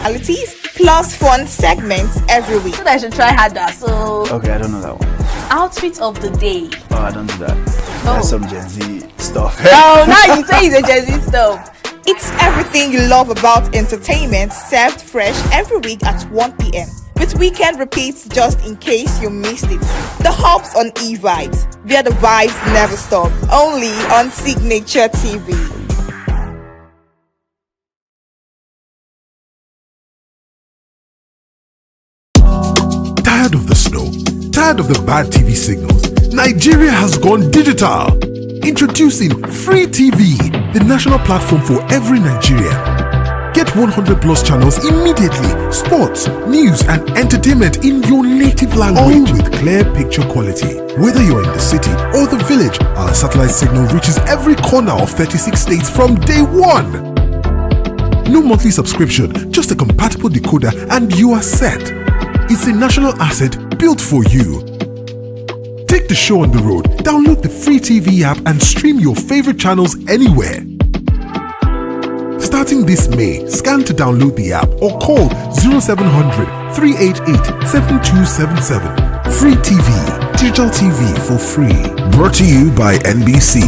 personalities, plus fun segments every week. So I should try harder. So Okay, I don't know that one. outfit of the day. Oh, I don't do that. That's some Gen Z stuff. Oh, now you say it's a Gen Z stuff. It's everything you love about entertainment served fresh every week at 1 p.m. with weekend repeats just in case you missed it. The Hops on E-Vibes, where the vibes never stop. Only on Signature TV. Tired of the snow? Tired of the bad TV signals? Nigeria has gone digital. Introducing Free TV, the national platform for every Nigerian. Get 100 plus channels immediately. Sports, news, and entertainment in your native language. All with clear picture quality. Whether you're in the city or the village, our satellite signal reaches every corner of 36 states from day one. No monthly subscription, just a compatible decoder and you are set. It's a national asset built for you. Take the show on the road, download the Free TV app and stream your favorite channels anywhere. Starting this May, scan to download the app or call 0700 388 7277. Free TV, digital TV for free. Brought to you by NBC.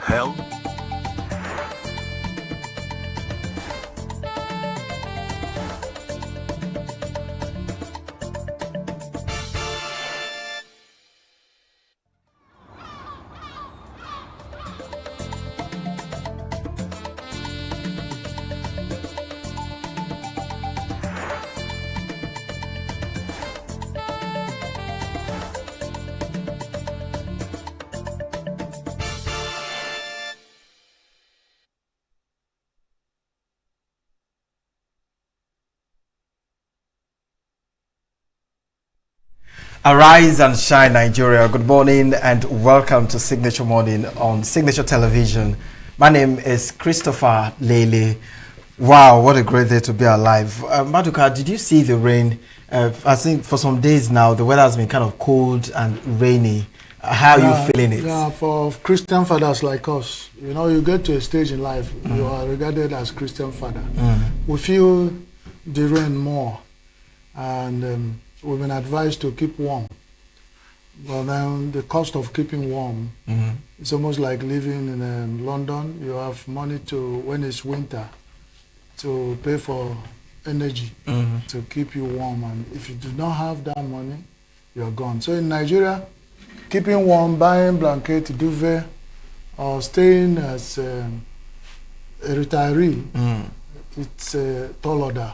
Hell. Arise and shine, Nigeria. Good morning and welcome to Signature Morning on Signature Television. My name is Christopher Lele. Wow, what a great day to be alive. Maduka, did you see the rain? I think for some days now, the weather has been kind of cold and rainy. How are you feeling it? Yeah, for Christian fathers like us, you know, you get to a stage in life, you are regarded as Christian father. We feel the rain more, and we've been advised to keep warm. But then the cost of keeping warm, it's almost like living in London. You have money to, when it's winter, to pay for energy to keep you warm. And if you do not have that money, you're gone. So in Nigeria, keeping warm, buying blanket, duvet, or staying as a retiree, it's a tall order.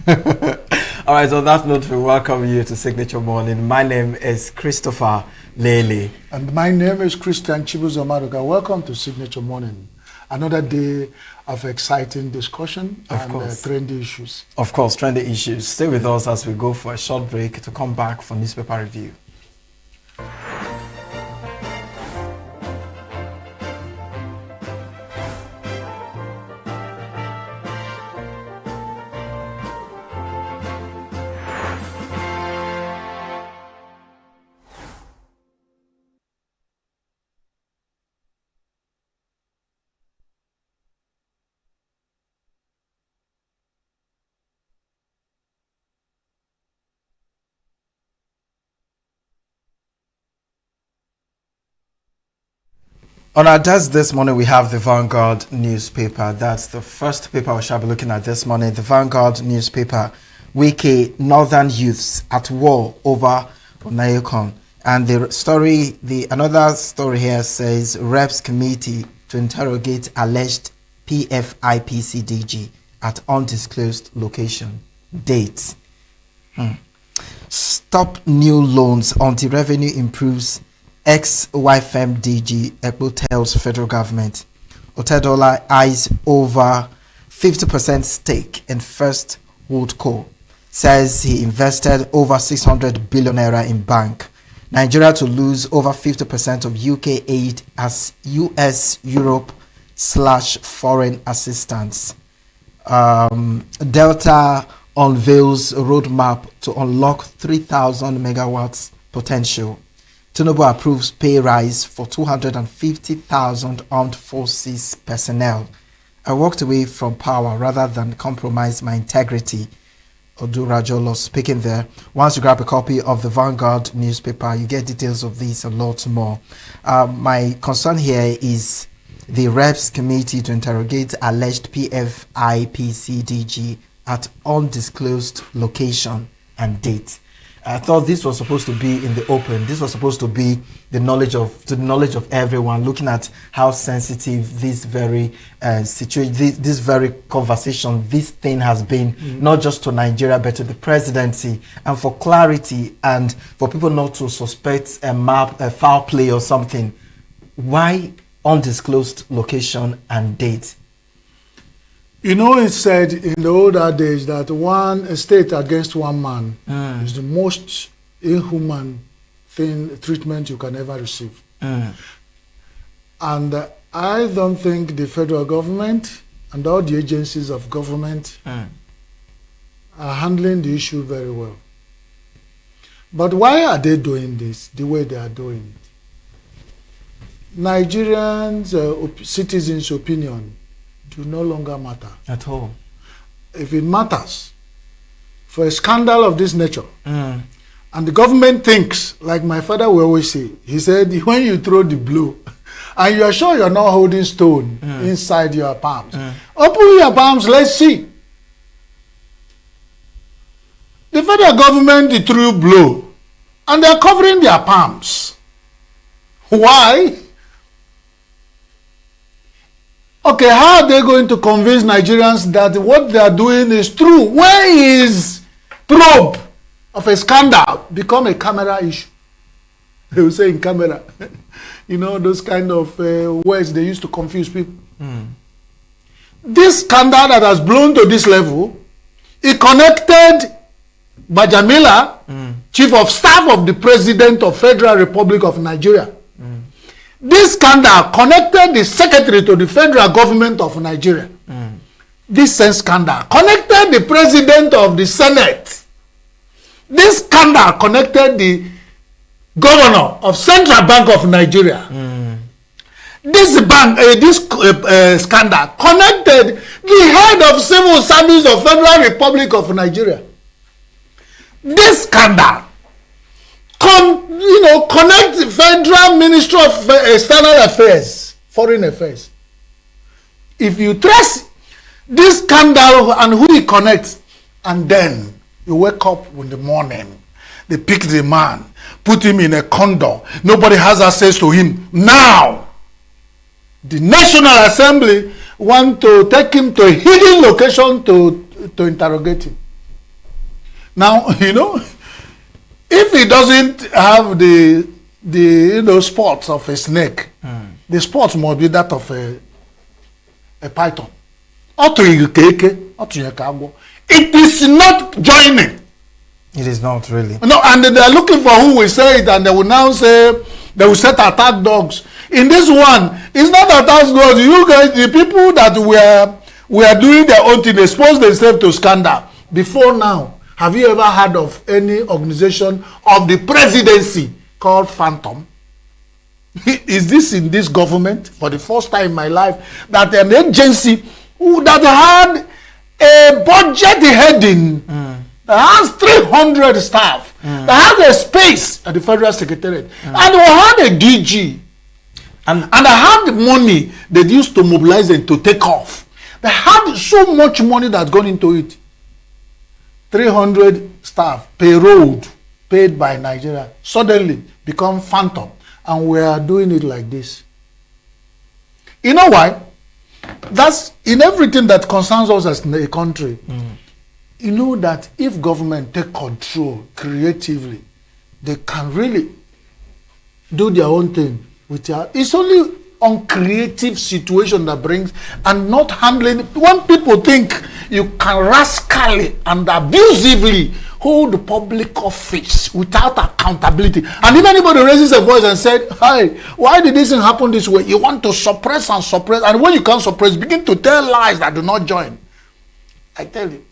All right, on that note, we welcome you to Signature Morning. My name is Christopher Lele. And my name is Christian Chibuzomaruga. Welcome to Signature Morning. Another day of exciting discussion and trendy issues. Of course, trendy issues. Stay with us as we go for a short break to come back for newspaper review. On our desk this morning, we have the Vanguard newspaper. That's the first paper we shall be looking at this morning. The Vanguard newspaper, Wike, Northern youths at war over Onayekon. And the story, another story here says, Reps committee to interrogate alleged PFIPCDG at undisclosed location. Dates. Stop new loans until revenue improves. Ex-YFM DG Ekpo tells federal government. Otedola eyes over 50% stake in First Holdco. Says he invested over 600 billion naira in bank. Nigeria to lose over 50% of UK aid as US Europe / foreign assistance. Delta unveils roadmap to unlock 3,000 megawatts potential. Tinubu approves pay rise for 250,000 armed forces personnel. I walked away from power rather than compromise my integrity. Odurajolo speaking there. Once you grab a copy of the Vanguard newspaper, you get details of this and lots more. My concern here is the Reps committee to interrogate alleged PFIPCDG at undisclosed location and date. I thought this was supposed to be in the open. This was supposed to be the knowledge of everyone, looking at how sensitive this very situation, this very conversation, this thing has been, not just to Nigeria, but to the presidency. And for clarity and for people not to suspect a foul play or something, why undisclosed location and date? You know, it's said in the older days that one state against one man is the most inhuman treatment you can ever receive. And I don't think the federal government and all the agencies of government are handling the issue very well. But why are they doing this the way they are doing it? Nigerians' citizens' opinion do no longer matter at all. If it matters for a scandal of this nature, and the government thinks, like my father will always say, he said, when you throw the blow and you are sure you're not holding stone inside your palms, open your palms, let's see. The federal government threw blow and they're covering their palms. Why? Okay, how are they going to convince Nigerians that what they are doing is true? Where is probe of a scandal become a camera issue? They will say in camera. You know, those kind of words they used to confuse people. This scandal that has blown to this level, it connected Bajamila, Chief of Staff of the President of Federal Republic of Nigeria. This scandal connected the Secretary to the Federal Government of Nigeria. This same scandal connected the President of the Senate. This scandal connected the Governor of Central Bank of Nigeria. This scandal connected the head of Civil Service of Federal Republic of Nigeria. This scandal connect the Federal Ministry of External Affairs, Foreign Affairs. If you trace this scandal and who he connects. And then you wake up in the morning, they pick the man, put him in a condo. Nobody has access to him. Now, the National Assembly want to take him to a hidden location to interrogate him. Now, if he doesn't have the spots of a snake, the spots must be that of a python. It is not joining. It is not really. No, and they are looking for who will say it, and they will now say they will set attack dogs. In this one, it's not attack dogs. You guys, the people that were doing their own thing, they expose themselves to scandal. Before now, have you ever heard of any organization of the presidency called Phantom? Is this in this government for the first time in my life that an agency that had a budget heading that has 300 staff, that has a space at the Federal Secretariat, and we had a DG, and I had the money they used to mobilize and to take off. They had so much money that's gone into it. 300 staff, payroll, paid by Nigeria, suddenly become Phantom, and we are doing it like this. You know why? That's in everything that concerns us as a country. You know that if government take control creatively, they can really do their own thing with it's only on creative situation that brings, and not handling. When people think you can rascally and abusively hold the public office without accountability, and if anybody raises a voice and said, "Hi, why did this thing happen this way?" You want to suppress, and when you can't suppress, begin to tell lies that do not join. I tell you,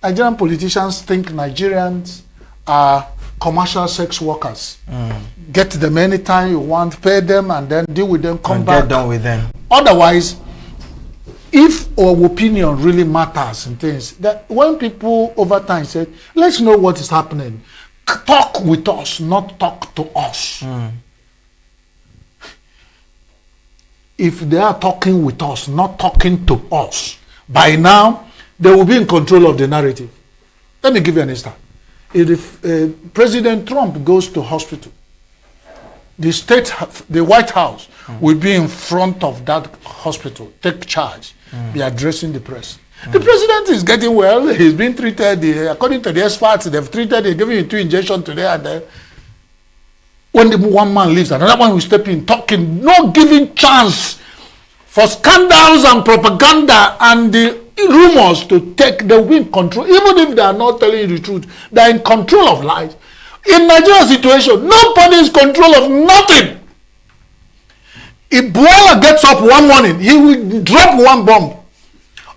Nigerian politicians think Nigerians are commercial sex workers. Get them anytime you want, pay them, and then deal with them, come back. Get done with them. Otherwise, if our opinion really matters in things, that when people over time say, let's know what is happening, talk with us, not talk to us. If they are talking with us, not talking to us, by now, they will be in control of the narrative. Let me give you an instance. If President Trump goes to hospital, the White House will be in front of that hospital, take charge, be addressing the press. The president is getting well. He's been treated, according to the experts, they've treated, they've given him 2 injections today and then. When one man leaves, another one will step in, talking, not giving chance for scandals and propaganda and the rumors to take the win control, even if they are not telling you the truth. They are in control of lies. In Nigeria's situation, nobody is in control of nothing. If Buala gets up one morning, he will drop one bomb.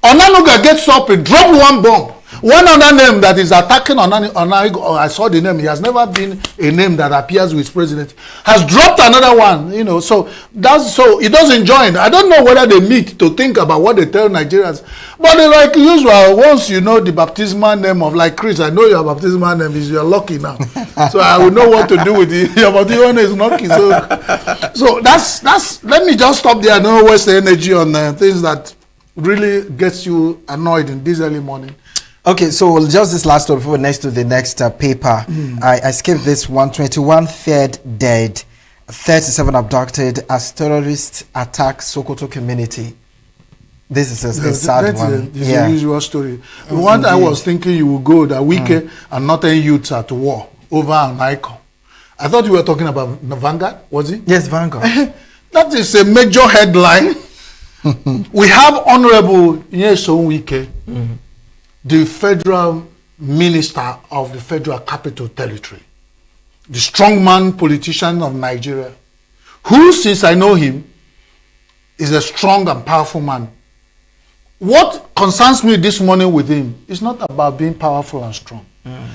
Onanuga gets up and drop one bomb. One other name that is attacking Onanuga, I saw the name, he has never been a name that appears with president, has dropped another one, so it doesn't join. I don't know whether they meet to think about what they tell Nigerians, but like usual, once you know the baptismal name of, like Chris, I know your baptismal name is, you're lucky now. So I will know what to do with it. Your baptismal name is lucky. So that's, let me just stop there. I don't waste the energy on things that really gets you annoyed in this early morning. Okay, so just this last one before next to the next paper. I skipped this one. 21 feared dead, 37 abducted as terrorists attack Sokoto community. This is a sad one. It's a usual story. The one I was thinking you would go that weekend and northern youths at war over an icon. I thought you were talking about Vanguard, was it? Yes, Vanguard. That is a major headline. We have Honorable Nyesom Wike, the federal minister of the Federal Capital Territory, the strongman politician of Nigeria, who, since I know him, is a strong and powerful man. What concerns me this morning with him is not about being powerful and strong.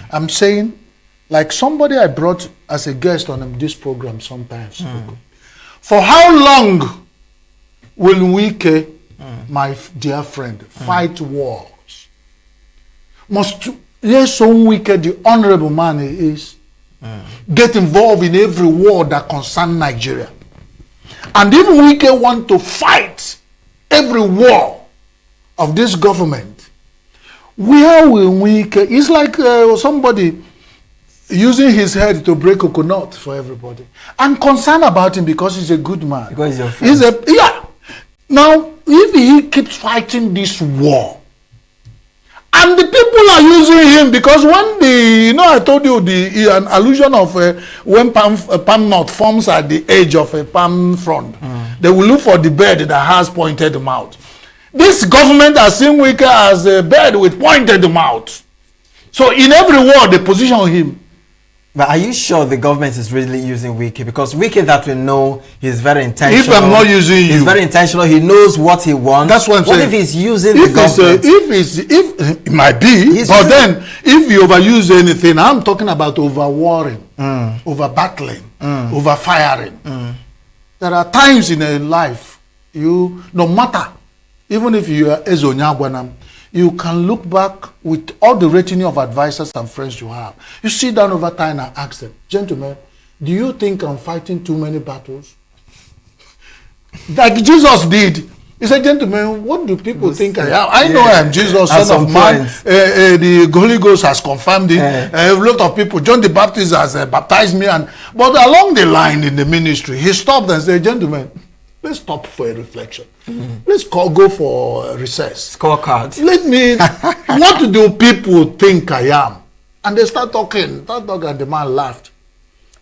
I'm saying, like somebody I brought as a guest on this program sometimes ago, for how long will Wike, my dear friend, fight wars? Must Nyesom Wike, the honorable man he is, get involved in every war that concerns Nigeria? And if Wike want to fight every war of this government, where will we? It's like somebody using his head to break coconut for everybody. I'm concerned about him because he's a good man. Because he's your friend. Yeah. Now, if he keeps fighting this war, and the people are using him because when I told you an allusion of when palm nut forms at the edge of a palm frond, they will look for the bird that has pointed mouth. This government has seen Wike as a bird with pointed mouth. So in every war, they position him. But are you sure the government is really using Wike? Because Wike, that we know, he's very intentional. If I'm not using you, he's very intentional. He knows what he wants. That's what I'm saying. What if he's using the government? If it might be, but then if you overuse anything, I'm talking about over warring, over battling, over firing. There are times in a life, no matter, even if you are Ezonyagwanam, you can look back with all the retinue of advisors and friends you have. You sit down over time and ask them, gentlemen, do you think I'm fighting too many battles? Like Jesus did. He said, gentlemen, what do people think I am? I know I am Jesus, Son of Man. The Holy Ghost has confirmed it. A lot of people, John the Baptist has baptized me. But along the line in the ministry, he stopped and said, gentlemen, let's stop for a reflection. Let's go for a recess. Scorecard. What do people think I am? And they start talking, and the man laughed.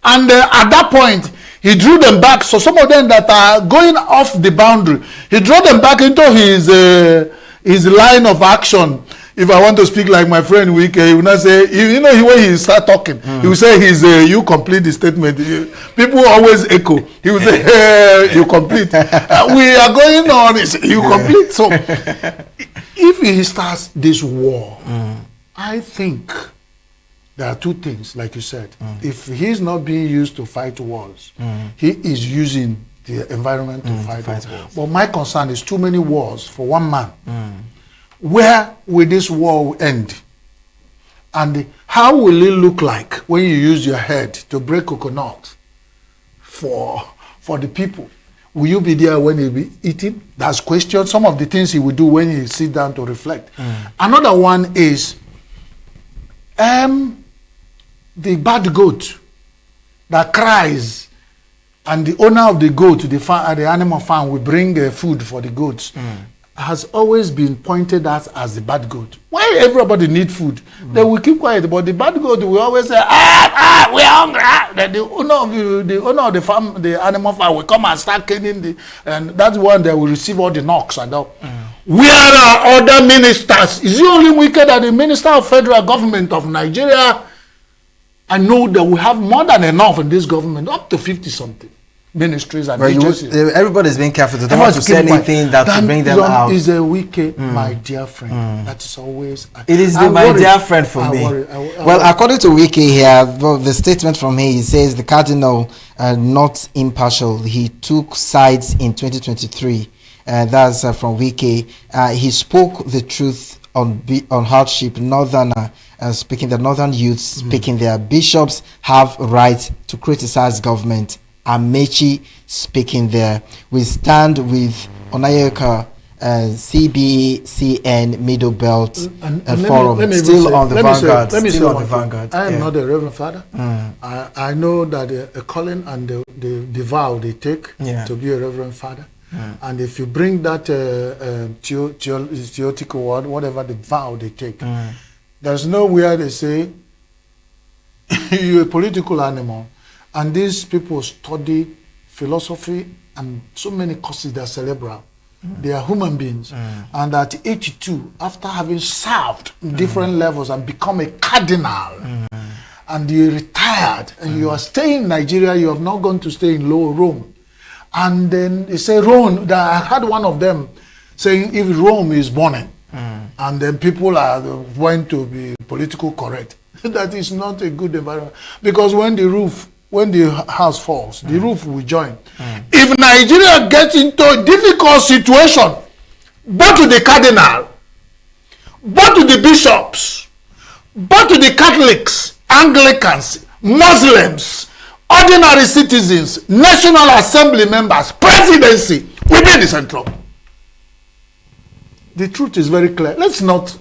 And at that point, he drew them back. So some of them that are going off the boundary, he drew them back into his line of action. If I want to speak like my friend Wike, he will not say, when he start talking, he will say, you complete the statement. People always echo. He will say, hey, you complete. We are going on, you complete. So, if he starts this war, I think there are two things, like you said. If he's not being used to fight wars, he is using the environment to fight wars. But my concern is too many wars for one man. Where will this war end? And how will it look like when you use your head to break coconut for the people? Will you be there when he be eating? That's question. Some of the things he will do when he sit down to reflect. Another one is the bad goat that cries, and the owner of the goat, the animal farm, will bring food for the goats. Has always been pointed at as the bad goat. Why everybody need food? They will keep quiet, but the bad goat will always say, we're hungry. Then the owner of the farm, the animal farm, will come and start killing and that's when they will receive all the knocks and all. Where are other ministers? Is it only Wicked that the minister of federal government of Nigeria? I know that we have more than enough in this government, up to 50-something. Ministries and agencies. Everybody's being careful. They don't want to say anything that will bring them out. Is a Wike, my dear friend. That is always. It is my dear friend for me. Well, according to Wike here, the statement from him, he says the cardinal not impartial. He took sides in 2023. That's from Wike. He spoke the truth on hardship. Speaking the northern youths, speaking their bishops have right to criticize government. Amechi speaking there. We stand with Onayoka, CBCN Middle Belt Forum, still on the vanguard. I am not a Reverend Father. I know that the calling and the vow they take to be a Reverend Father. And if you bring that theoretical word, whatever the vow they take, there's nowhere they say you're a political animal. And these people study philosophy and so many courses that are cerebral. They are human beings. And at 82, after having served in different levels and become a cardinal, and you retired, and you are staying in Nigeria, you have not gone to stay in Lower Rome. And then they say Rome, I had one of them saying if Rome is burning, and then people are going to be political correct, that is not a good environment. Because when the house falls, the roof will join. If Nigeria gets into a difficult situation, both to the cardinal, both to the bishops, both to the Catholics, Anglicans, Muslims, ordinary citizens, National Assembly members, presidency, will be in the central. the truth is very clear. Let's not.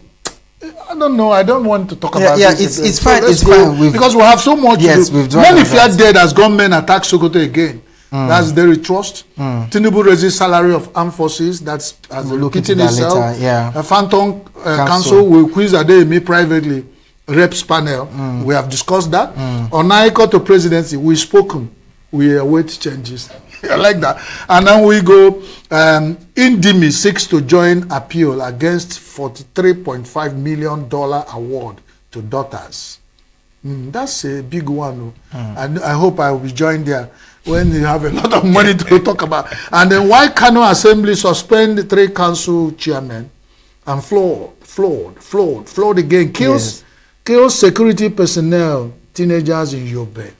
I don't know. I don't want to talk about yeah, this. it's So fine. let's It's go, fine. because we have so much. Yes, to do. we've done Many that. fear dead as gunmen attack Sokoto again. That's Derry Trust. Tinubu raises salary of armed forces. That's as We'll look into repeating that itself. later, yeah. A Phantom Council will quiz Adeyemi privately. Reps panel. We have discussed that. On Naiko to presidency, we've spoken. We await changes. I like that. And then we go. Indimi seeks to join appeal against $43.5 million award to daughters. That's a big one. And I hope I will be joined there when you have a lot of money to talk about. And then why Kano Assembly suspend 3 council chairmen and flawed again, kills security personnel, teenagers in Yobe.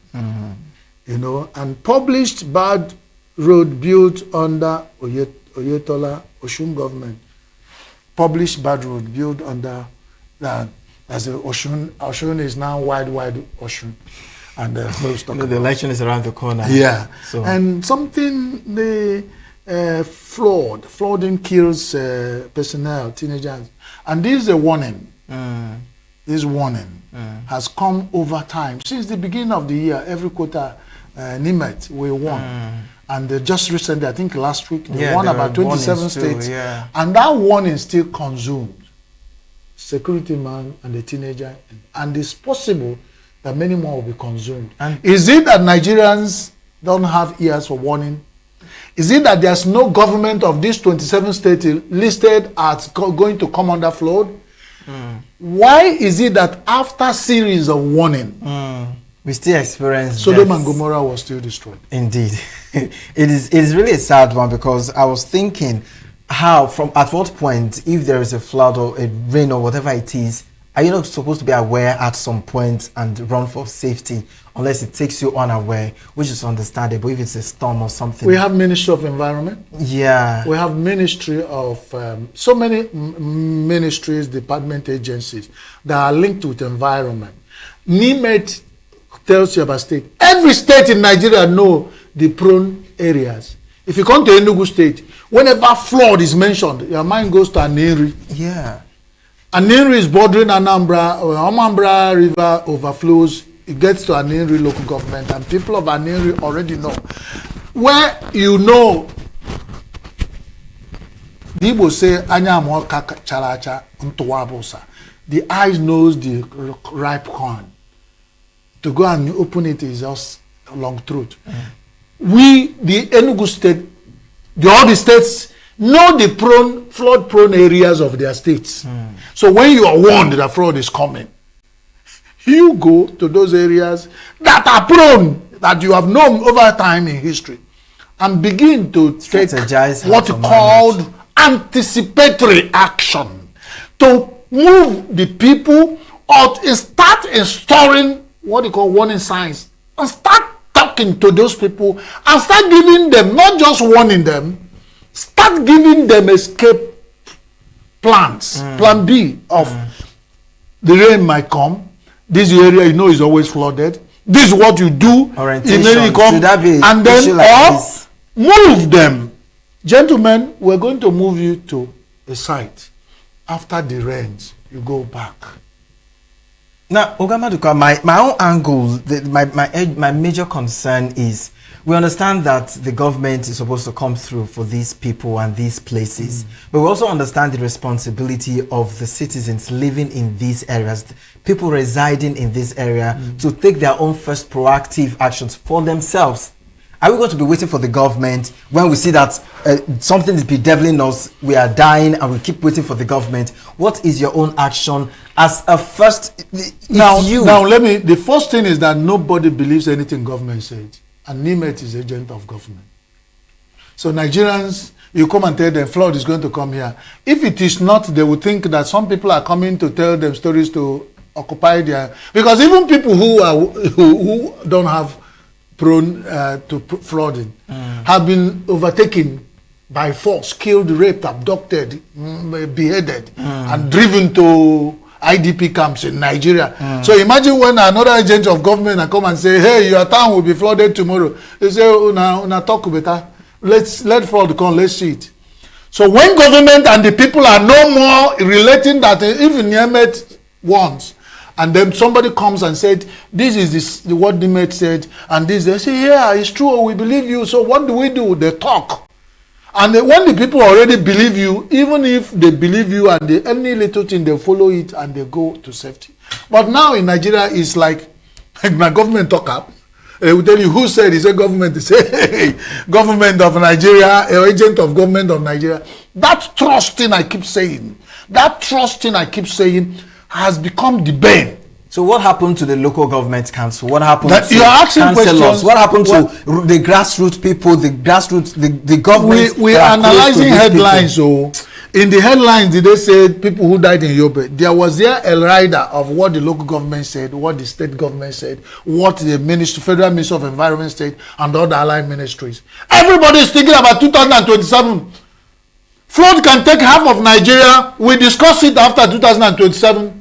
You know, and published bad road built under Oyetola Oshun government. Published bad road built under that. As the Oshun is now wide Oshun, and the election is around the corner. Yeah, so. And something flooding kills personnel, teenagers, and this is a warning. This warning has come over time since the beginning of the year. Every quarter, NIMET we won, and just recently, I think last week, they won about 27 states, and that warning still consumed security man and the teenager, and it's possible that many more will be consumed. And is it that Nigerians don't have ears for warning? Is it that there's no government of these 27 states listed as going to come under flood? Why is it that after series of warning, we still experience Sodom and Gomorrah was still destroyed? Indeed. it is really a sad one, because I was thinking, at what point, if there is a flood or a rain or whatever it is, are you not supposed to be aware at some point and run for safety, unless it takes you unaware, which is understandable if it's a storm or something? We have Ministry of Environment. Yeah. We have Ministry of so many ministries, department, agencies that are linked with environment. NIMET tells you about state. Every state in Nigeria know the prone areas. If you come to Enugu State, whenever flood is mentioned, your mind goes to Aninri. Yeah. Aninri is bordering Anambra. Anambra River overflows. It gets to Aninri local government, and people of Aninri already know. Where you know, the Igbo say, Anyamo characha ntuwabosa. The eyes knows the ripe corn. To go and open it is just a long truth. We, the Enugu State, all the states know the flood-prone areas of their states. So when you are warned that flood is coming, you go to those areas that are prone, that you have known over time in history, and begin to take what you called anticipatory action to move the people, or start installing what you call warning signs, and start talking to those people and start giving them, not just warning them, start giving them escape plans. Plan B of the rain might come. This area you know is always flooded. This is what you do. Orientation. Should that be and then like move them. Gentlemen, we're going to move you to a site. After the rains, you go back. Now, Ogamaduka, my own angle, my major concern is, we understand that the government is supposed to come through for these people and these places, but we also understand the responsibility of the citizens living in these areas, people residing in this area, to take their own first proactive actions for themselves. Are we going to be waiting for the government when we see that something is bedeviling us, we are dying, and we keep waiting for the government? What is your own action as a first? Now, the first thing is that nobody believes anything government says, and NIMET is agent of government. So Nigerians, you come and tell them flood is going to come here. If it is not, they will think that some people are coming to tell them stories to occupy their, because even people who don't have prone to flooding have been overtaken by force, killed, raped, abducted, beheaded, and driven to IDP camps in Nigeria. So imagine when another agent of government come and say, hey, your town will be flooded tomorrow. They say, una talk better. Let flood come, let's see it. So when government and the people are no more relating that, if Niemet wants, and then somebody comes and said, this is what Niemet said, and this, they say, yeah, it's true, we believe you. So what do? They talk. And when the people already believe you, even if they believe you and any little thing, they follow it and they go to safety. But now in Nigeria, it's like my government talk up. They will tell you who said. He said government. They say, hey, government of Nigeria, agent of government of Nigeria. That trust thing I keep saying, has become the bane. So what happened to the local government council? What happened to you're asking councillors? questions. What happened to the grassroots people, the government? We are analyzing headlines. So in the headlines, did they say people who died in Yobe? There was a rider of what the local government said, what the state government said, what the Federal Ministry of Environment said, and all the allied ministries. Everybody is thinking about 2027. Flood can take half of Nigeria. We discuss it after 2027.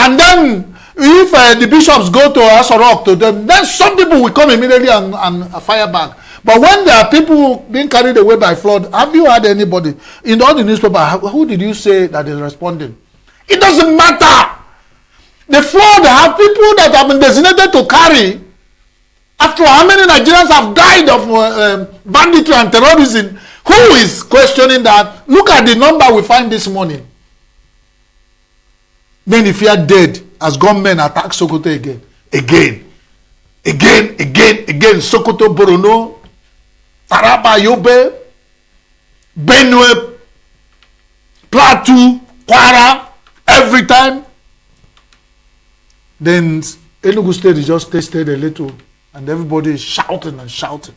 And then, if the bishops go to Asorok to them, then some people will come immediately and fire back. But when there are people being carried away by flood, have you had anybody in all the newspaper? Who did you say that is responding? It doesn't matter. The flood have people that have been designated to carry. After how many Nigerians have died of banditry and terrorism? Who is questioning that? Look at the number we find this morning. Then if you are dead, as gunmen attack Sokoto again, Sokoto, Borno, Taraba, Yobe, Benue, Plateau, Kwara, every time. Then Enugu State is just tested a little, and everybody is shouting and shouting.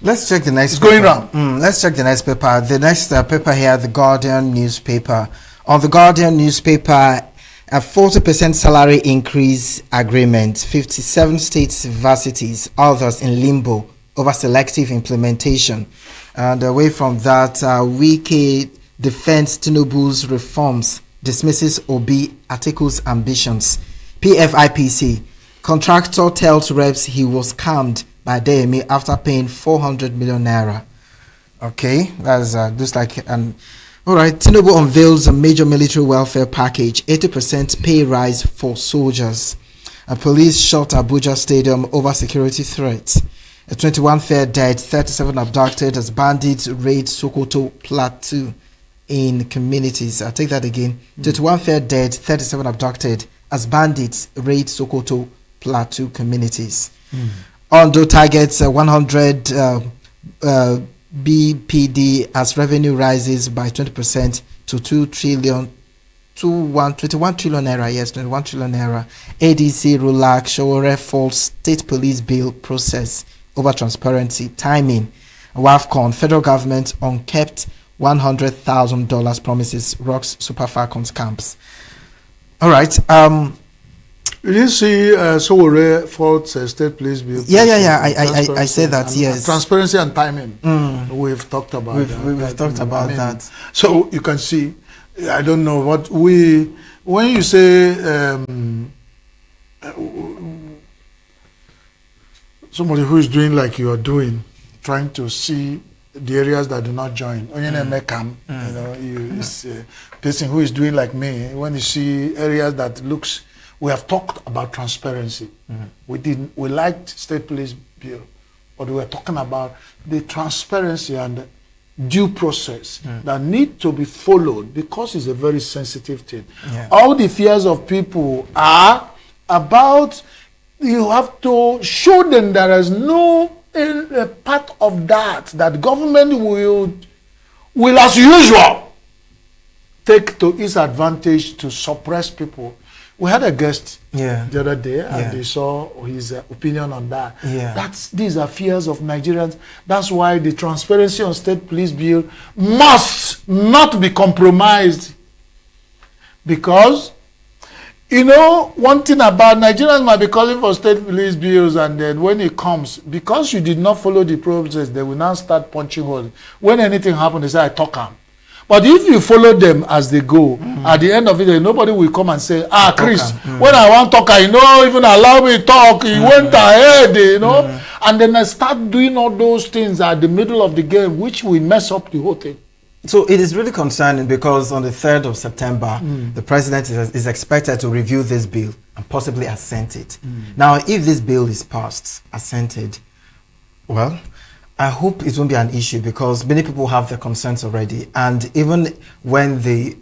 Let's check the next paper. Going round. Let's check the next paper. The next paper here, the Guardian newspaper. On the Guardian newspaper, a 40% salary increase agreement, 57 states, varsities, others in limbo over selective implementation. And away from that, Wike defends Tinubu's reforms, dismisses Obi Atiku's ambitions. PFIPC, contractor tells reps he was scammed by DME after paying 400 million naira. Okay, that's just like an... All right, Tinubu unveils a major military welfare package, 80% pay rise for soldiers. Police shot Abuja Stadium over security threats. 21 fair dead, 37 abducted as bandits raid Sokoto Plateau in communities. I'll take that again. 21 fair dead, 37 abducted as bandits raid Sokoto Plateau communities. Ondo targets 100 BPD as revenue rises by 20% to 21 trillion naira. Yes, 21 trillion naira. ADC relax Showore falls state police bill process over transparency timing. WAFCON federal government unkept $100,000 promises rocks Super Falcons camps. All right. You didn't see Showore fault state police bill. Yeah. I say that. Yes. Transparency and timing. We've talked about. We've talked about that. So you can see. I don't know what when you say somebody who is doing like you are doing, trying to see the areas that do not join. You know, it's a person who is doing like me. When you see areas that looks. We have talked about transparency. We liked state police bill, but we were talking about the transparency and due process that need to be followed because it's a very sensitive thing. All the fears of people are about you have to show them there is no part of that government will as usual take to its advantage to suppress people. We had a guest the other day, and they saw his opinion on that. These are fears of Nigerians. That's why the transparency on state police bill must not be compromised. Because, you know, one thing about Nigerians might be calling for state police bills, and then when it comes, because you did not follow the process, they will now start punching holes. When anything happens, they say, I talk am. But if you follow them as they go, at the end of it, nobody will come and say, Chris, when I want to talk, you know, even allow me to talk, he went ahead, you know. And then I start doing all those things at the middle of the game, which will mess up the whole thing. So it is really concerning because on the 3rd of September, the president is expected to review this bill and possibly assent it. Now, if this bill is passed, assented, well, I hope it won't be an issue because many people have their concerns already. And even when the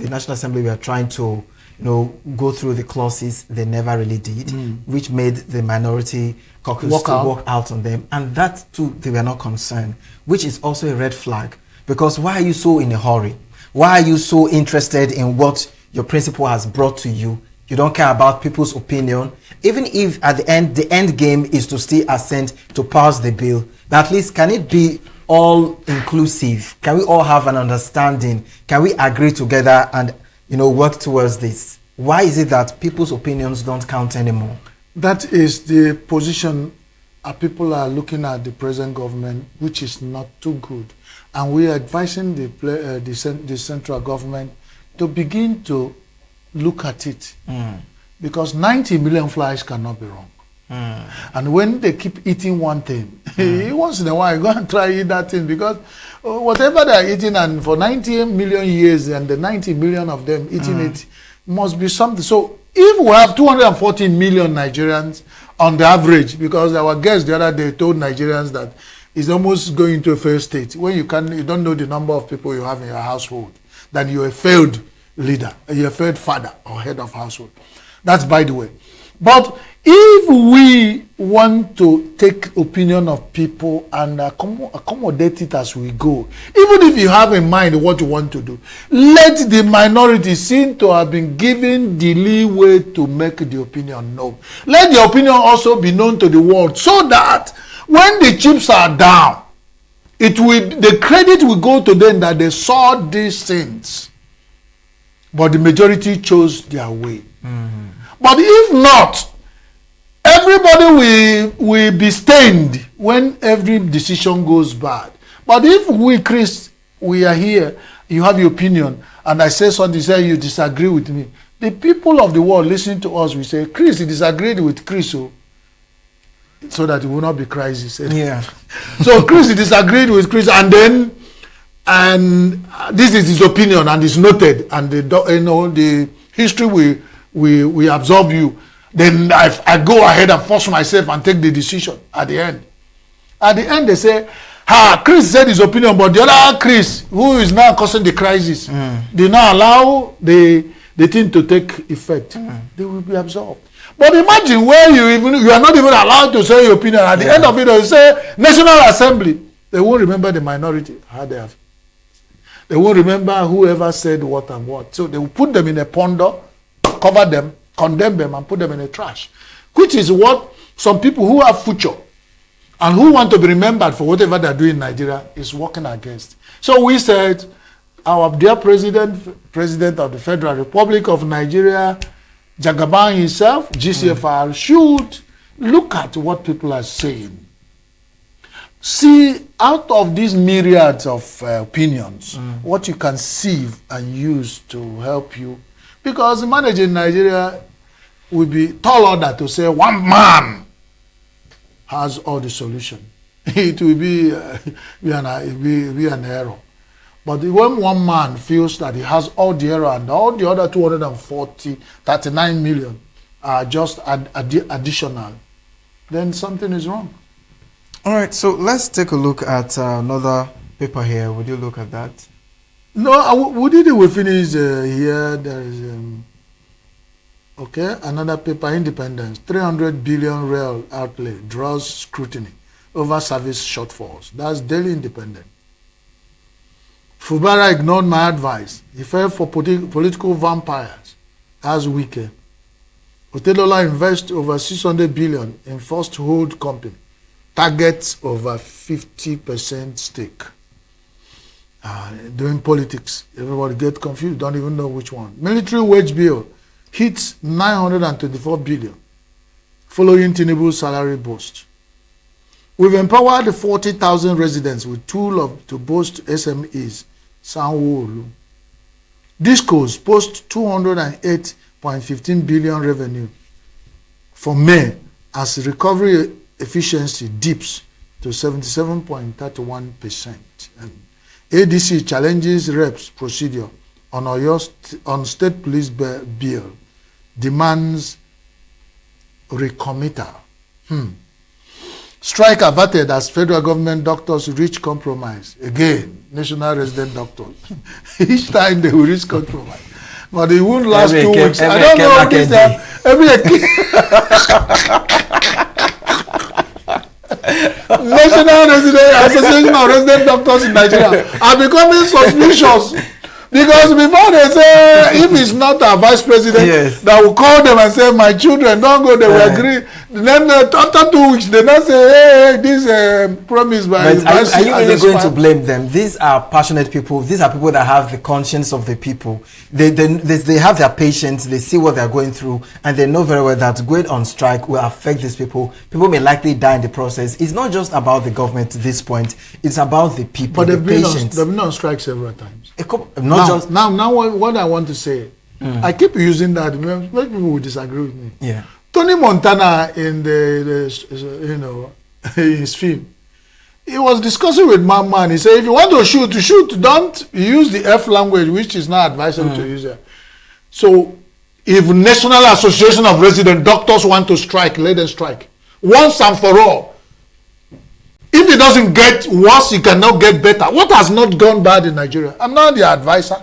National Assembly were trying to, go through the clauses, they never really did, which made the minority caucus walk out on them. And that too, they were not concerned, which is also a red flag. Because why are you so in a hurry? Why are you so interested in what your principal has brought to you? You don't care about people's opinion. Even if at the end game is to still assent to pass the bill, but at least can it be all inclusive? Can we all have an understanding? Can we agree together and work towards this? Why is it that people's opinions don't count anymore? That is the position people are looking at the present government, which is not too good. And we are advising the central government to begin to look at it. Because 90 million flies cannot be wrong. And when they keep eating one thing, once in a while, go and try eat that thing, because whatever they are eating, and for 90 million years, and the 90 million of them eating it, must be something. So if we have 240 million Nigerians on the average, because our guest the other day told Nigerians that it's almost going to a failed state. When you don't know the number of people you have in your household, then you're a failed leader, you're a failed father or head of household. That's by the way. But if we want to take opinion of people and accommodate it as we go, even if you have in mind what you want to do, let the minority seem to have been given the leeway to make the opinion known. Let the opinion also be known to the world, so that when the chips are down, the credit will go to them that they saw these things. But the majority chose their way. But if not, everybody will be stained when every decision goes bad. But if we, Chris, we are here, you have your opinion, and I say something, say you disagree with me, the people of the world listening to us will say, Chris, you disagreed with Chris, so that it will not be crisis. Yeah. So Chris disagreed with Chris, and this is his opinion, and it's noted, and the history we absorb you. Then I go ahead and force myself and take the decision at the end. At the end, they say, Chris said his opinion, but the other Chris, who is now causing the crisis, did not allow the thing to take effect. They will be absorbed. But imagine where you are not even allowed to say your opinion. At the end of it, they will say National Assembly. They won't remember the minority. How they have. They won't remember whoever said what and what. So they will put them in a ponder, cover them, condemn them, and put them in a trash. Which is what some people who have future and who want to be remembered for whatever they're doing in Nigeria is working against. So we said, our dear president of the Federal Republic of Nigeria, Jagaban himself, GCFR, should look at what people are saying. See, out of these myriads of opinions, what you can sieve and use to help you. Because managing Nigeria will be tall order to say one man has all the solution. It will be an error. But when one man feels that he has all the error and all the other 39 million are just additional, then something is wrong. All right, so let's take a look at another paper here. Would you look at that? No, we finish here. There is another paper, Independence. 300 billion real outlay draws scrutiny over service shortfalls. That's Daily Independent. Fubara ignored my advice. He fell for political vampires. That's wicked. Otedola invests over 600 billion in first hold company. Targets over 50% stake. Doing politics, everybody get confused, don't even know which one. Military wage bill hits 924 billion following Tinubu's salary boost. We've empowered 40,000 residents with tool to boost SMEs Sanwo-Olu. Discos post 208.15 billion revenue for May as recovery efficiency dips to 77.31%. ADC challenges reps procedure on state police bill, demands recommittal. Strike averted as federal government doctors reach compromise. Again, national resident doctors. Each time they will reach compromise. But it won't last 2 weeks. I don't know what this National Association of Resident Doctors in Nigeria are becoming suspicious. Because before they say, if it's not our vice president, yes, that will call them and say, my children, don't go, they will agree. Then after 2 weeks, they don't say, hey, this promise by the vice president. Are you really going to blame them? These are passionate people. These are people that have the conscience of the people. They have their patience. They see what they're going through. And they know very well that going on strike will affect these people. People may likely die in the process. It's not just about the government at this point. It's about the people, but they've been on strike several times. Now, what I want to say, I keep using that. Most people will disagree with me. Yeah. Tony Montana in his film, he was discussing with my man. He said, if you want to shoot, don't use the F language, which is not advisable to use it. So, if National Association of Resident Doctors want to strike, let them strike once and for all. If it doesn't get worse, it cannot get better. What has not gone bad in Nigeria? I'm not the advisor.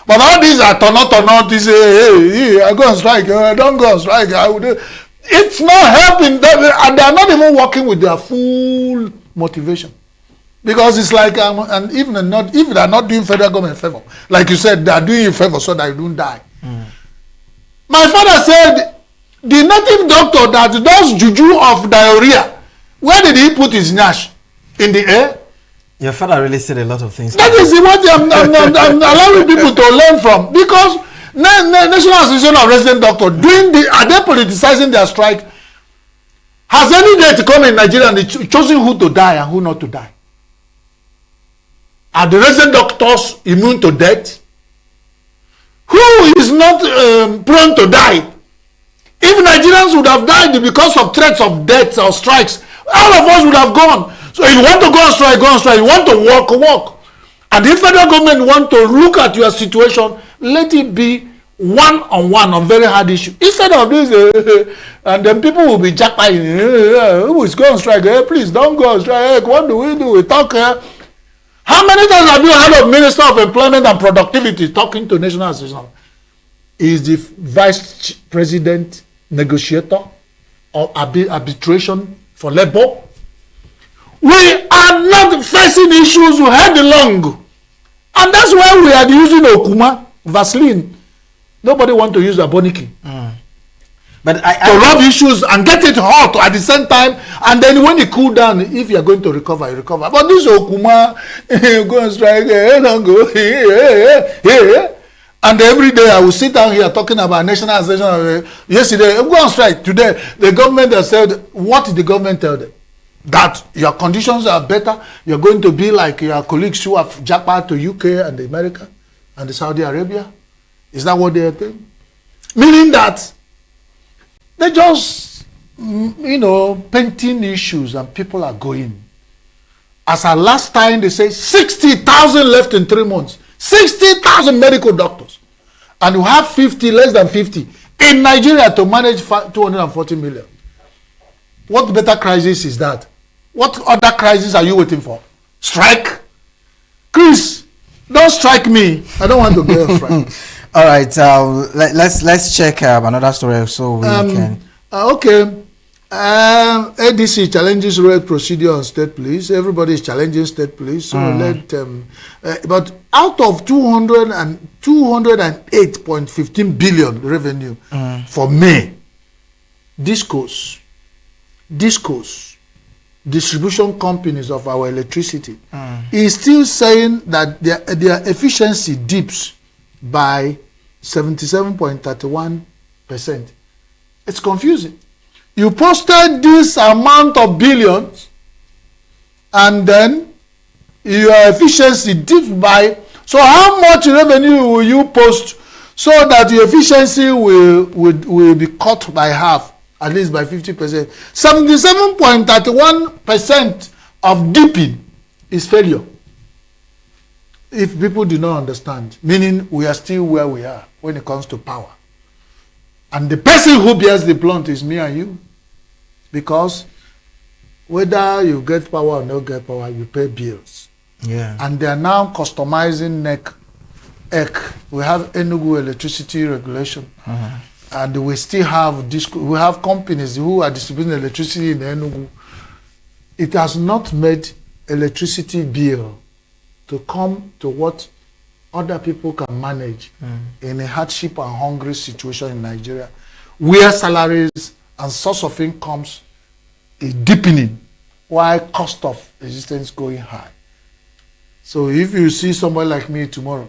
But all these are turn out, they say, hey, I go on strike, don't go on strike. It's not helping them. They are not even working with their full motivation. Because it's like, and if they are not doing federal government favor, like you said, they are doing you favor so that you don't die. My father said, the native doctor that does juju of diarrhea, where did he put his nyash? In the air? Your father really said a lot of things. That is what I'm allowing people to learn from. Because National Association of Resident Doctors, are they politicizing their strike? Has any day to come in Nigeria and they choosing who to die and who not to die? Are the resident doctors immune to death? Who is not prone to die? If Nigerians would have died because of threats of death or strikes, all of us would have gone. So if you want to go on strike, go on strike. You want to walk. And if federal government want to look at your situation, let it be one-on-one on very hard issue. Instead of this, and then people will be jackpotting. Who is going on strike? Hey, please don't go on strike. Hey, what do? We talk. How many times have you heard of Minister of Employment and Productivity talking to National Association? Is the Vice President negotiator or arbitration for labor? We are not facing issues headlong. And that's why we are using Okuma, Vaseline. Nobody want to use Aboniki. But to rub issues and get it hot at the same time, and then when it cool down, if you are going to recover, you recover. But this Okuma, go and strike, don't go, and every day I will sit down here talking about National Association. Yesterday, go on strike. Today, the government has said, what did the government tell them? That your conditions are better. You're going to be like your colleagues who have jackpot to UK and America and Saudi Arabia. Is that what they are saying? Meaning that they just, painting issues and people are going. As at last time, they say 60,000 left in 3 months. 60,000 medical doctors. And you have 50, less than 50 in Nigeria to manage 240 million. What better crisis is that? What other crisis are you waiting for? Strike? Chris, don't strike me. I don't want to get a strike. All right, let's check another story so we can. Okay. ADC challenges road procedure on state police. Everybody is challenging state police. So but out of 208.15 billion revenue for May, Discos, distribution companies of our electricity, is still saying that their efficiency dips by 77.31%. It's confusing. You posted this amount of billions, and then your efficiency dipped by So how much revenue will you post so that the efficiency will be cut by half, at least by 50%? 77.31% of dipping is failure. If people do not understand, meaning we are still where we are when it comes to power. And the person who bears the blunt is me and you. Because whether you get power or not get power, you pay bills. Yeah. And they are now customizing EC. We have ENUGU electricity regulation. And we still have companies who are distributing electricity in ENUGU. It has not made electricity bill to come to what other people can manage in a hardship and hungry situation in Nigeria, where salaries and source of incomes is deepening, while cost of existence going high. So if you see somebody like me tomorrow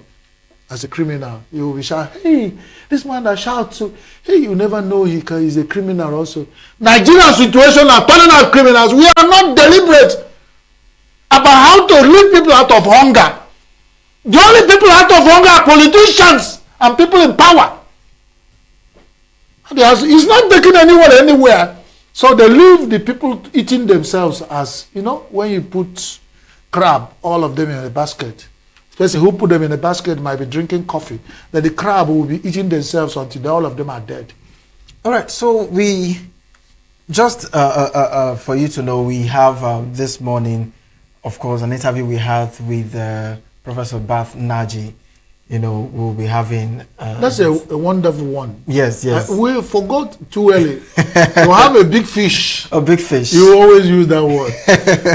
as a criminal, you will be shouting, hey, this man that shouts, so, hey, you never know he's a criminal also. Nigerian situation are turning out criminals. We are not deliberate about how to lead people out of hunger. The only people out of hunger are politicians and people in power. It's not taking anyone anywhere. So they leave the people eating themselves as, when you put crab, all of them in a basket. Especially who put them in a basket might be drinking coffee. Then the crab will be eating themselves until all of them are dead. All right, so we just for you to know, we have this morning, of course, an interview we had with Professor Bath Naji. We'll be having... That's a wonderful one. Yes. We forgot too early. You have a big fish. A big fish. You always use that word.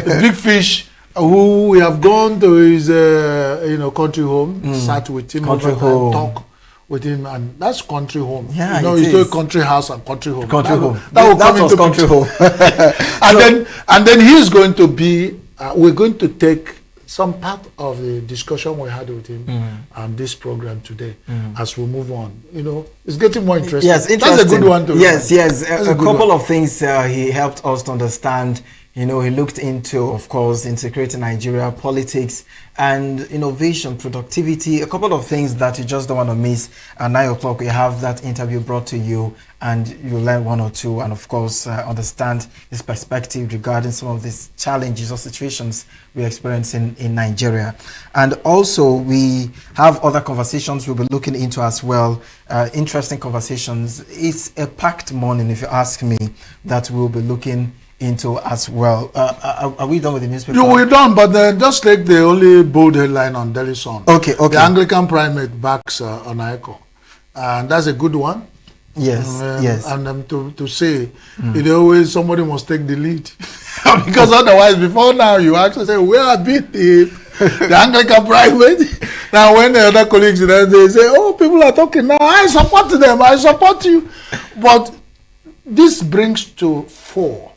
A big fish who we have gone to his country home, sat with him, country home, talk with him, and that's country home. Yeah, you still country house and country home. Country home. That will come into country home. and then he's going to be. We're going to take some part of the discussion we had with him on this program today as we move on. It's getting more interesting. Yes, interesting. That's a good one to Yes. A couple one. of things he helped us to understand. He looked into, of course, integrating Nigeria, politics and innovation, productivity, a couple of things that you just don't want to miss. At 9 o'clock, we have that interview brought to you, and you learn one or two, and of course, understand his perspective regarding some of these challenges or situations we experience in Nigeria. And also, we have other conversations we'll be looking into as well. Interesting conversations. It's a packed morning, if you ask me, that we'll be looking into as well. Are we done with the newspaper? We're done, but just take the only bold headline on Daily Sun. Okay. The Anglican primate backs on ICO. And that's a good one. Yes. And to say, always somebody must take the lead. Because otherwise, before now, you actually say, where have been the Anglican primate? Now, when the other colleagues, they say, oh, people are talking now. I support them. I support you. But this brings to fore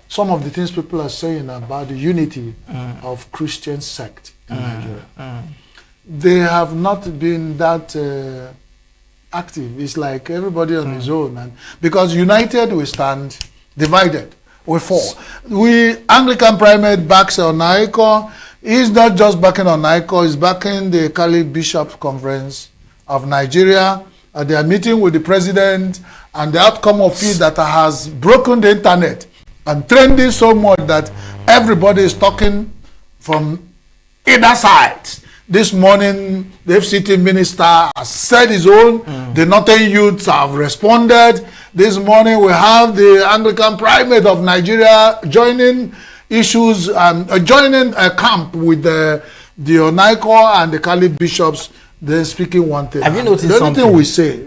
some of the things people are saying about the unity of Christian sect in Nigeria. They have not been that active. It's like everybody on his own. And because united we stand, divided we fall. Anglican primate backs Onaiko. He's not just backing Onaiko, he's backing the Catholic Bishops Conference of Nigeria. They are meeting with the president, and the outcome of it that has broken the internet and trending so much that everybody is talking from either side. This morning, the FCT minister has said his own. The Northern youths have responded. This morning, we have the Anglican primate of Nigeria joining issues and joining a camp with the Onaiko and the Catholic bishops. They're speaking one thing. Have you noticed the something? Thing we say.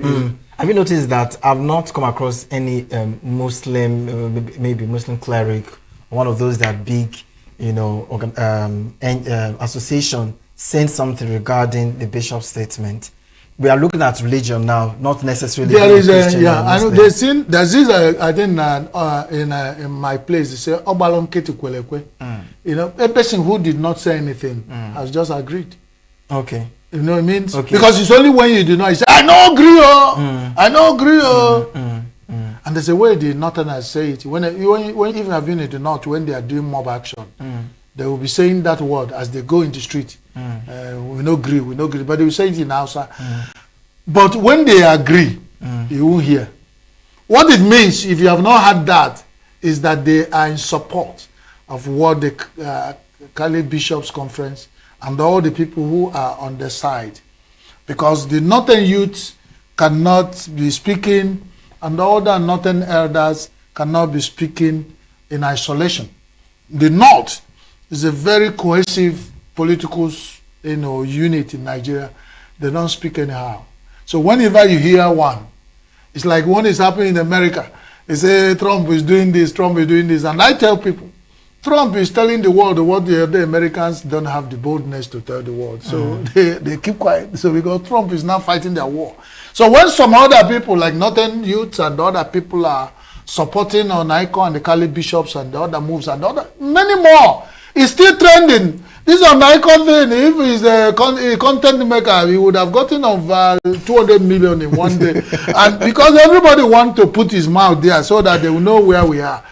Have you noticed that I've not come across any Muslim, maybe Muslim cleric, one of those that big, association saying something regarding the bishop's statement? We are looking at religion now, not necessarily. There is Christian I know. There's this. I think in my place they say Obalon Ketukwelekwe. A person who did not say anything has just agreed. Okay. You know what I mean? Okay. Because it's only when you do not, you say, I don't agree, I don't agree, And there's a way the Northerners say it. When even have been in the North, when they are doing mob action, they will be saying that word as they go in the street. We no agree, but they will say it in Hausa. But when they agree, you won't hear. What it means, if you have not had that, is that they are in support of what the Cali Bishops Conference and all the people who are on the side. Because the Northern youth cannot be speaking, and all the Northern elders cannot be speaking in isolation. The North is a very cohesive political unit in Nigeria. They don't speak anyhow. So whenever you hear one, it's like one is happening in America. They say Trump is doing this, Trump is doing this. And I tell people, Trump is telling the world what the Americans don't have the boldness to tell the world. So they keep quiet. So because Trump is now fighting their war. So when some other people like Northern youths and other people are supporting on Icon and the Cali Bishops and the other moves and other, many more, it's still trending. This is an Icon thing. If he's a content maker, he would have gotten over 200 million in one day. And because everybody wants to put his mouth there so that they will know where we are.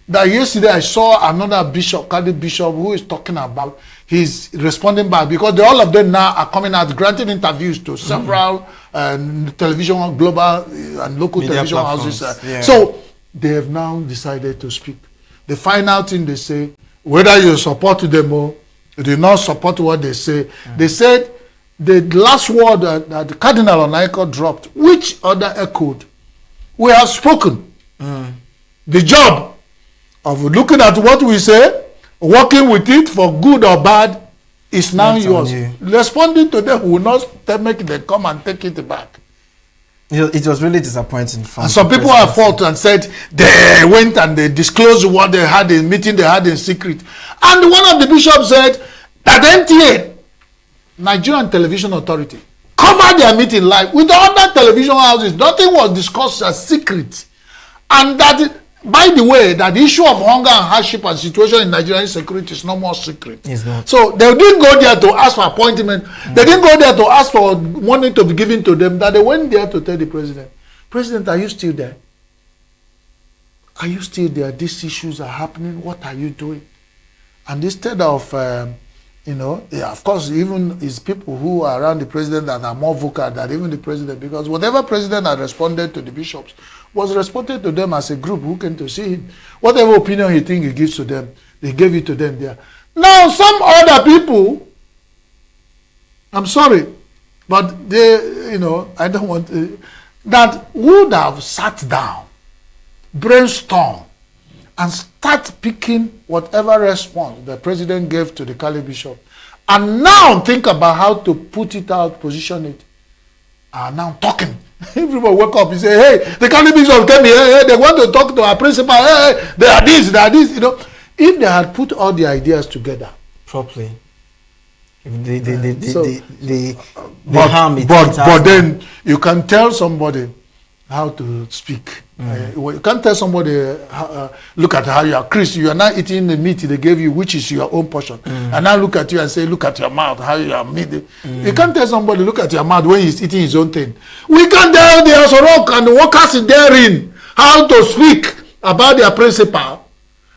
That yesterday I saw another bishop, Cali Bishop, who is talking about, he's responding back because all of them now are coming out, granting interviews to several television, global and local media television houses. So they have now decided to speak. The final thing they say, whether you support them or you do not support what they say, they said the last word that the Cardinal Onaiko dropped, which other echoed, we have spoken. The job of looking at what we say, working with it for good or bad, is now yours. Responding to them will not make them come and take it back. It was really disappointing. And some people have fought and said they went and they disclosed what they had in meeting they had in secret. And one of the bishops said that NTA, Nigerian Television Authority, covered their meeting live with the other television houses. Nothing was discussed as secret. And that, by the way, that the issue of hunger and hardship and situation in Nigerian security is no more secret. It's not. So they didn't go there to ask for appointment. They didn't go there to ask for money to be given to them. That they went there to tell the president, President, are you still there? Are you still there? These issues are happening. What are you doing? And instead of, of course, even his people who are around the president that are more vocal than even the president, because whatever president had responded to the bishops was responded to them as a group who came to see him. Whatever opinion he thinks he gives to them, they gave it to them there. Now, some other people, I'm sorry, but they, I don't want to, that would have sat down, brainstorm, and start picking whatever response the president gave to the Cali Bishop, and now think about how to put it out, position it, are now talking. Everybody wake up and say, hey, the Cali Bishop came here, hey, they want to talk to our principal, hey, they are this, If they had put all the ideas together properly, but then you can tell somebody how to speak. You can't tell somebody, look at how you are, Chris, you are not eating the meat they gave you, which is your own portion. And now look at you and say, look at your mouth, how you are meat. You can't tell somebody, look at your mouth when he's eating his own thing. We can't tell the Asorok and the workers therein how to speak about their principal.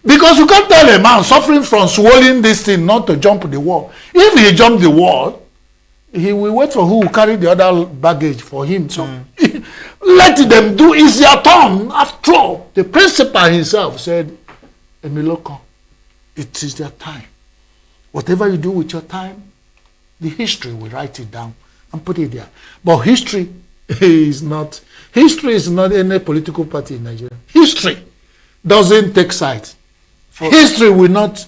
Because you can't tell a man suffering from swallowing this thing not to jump the wall. If he jumped the wall, he will wait for who will carry the other baggage for him. So let them do, it's their turn. After all, the principal himself said, Emiloko, it is their time. Whatever you do with your time, the history will write it down and put it there. But history is not any political party in Nigeria. History doesn't take sides. History will not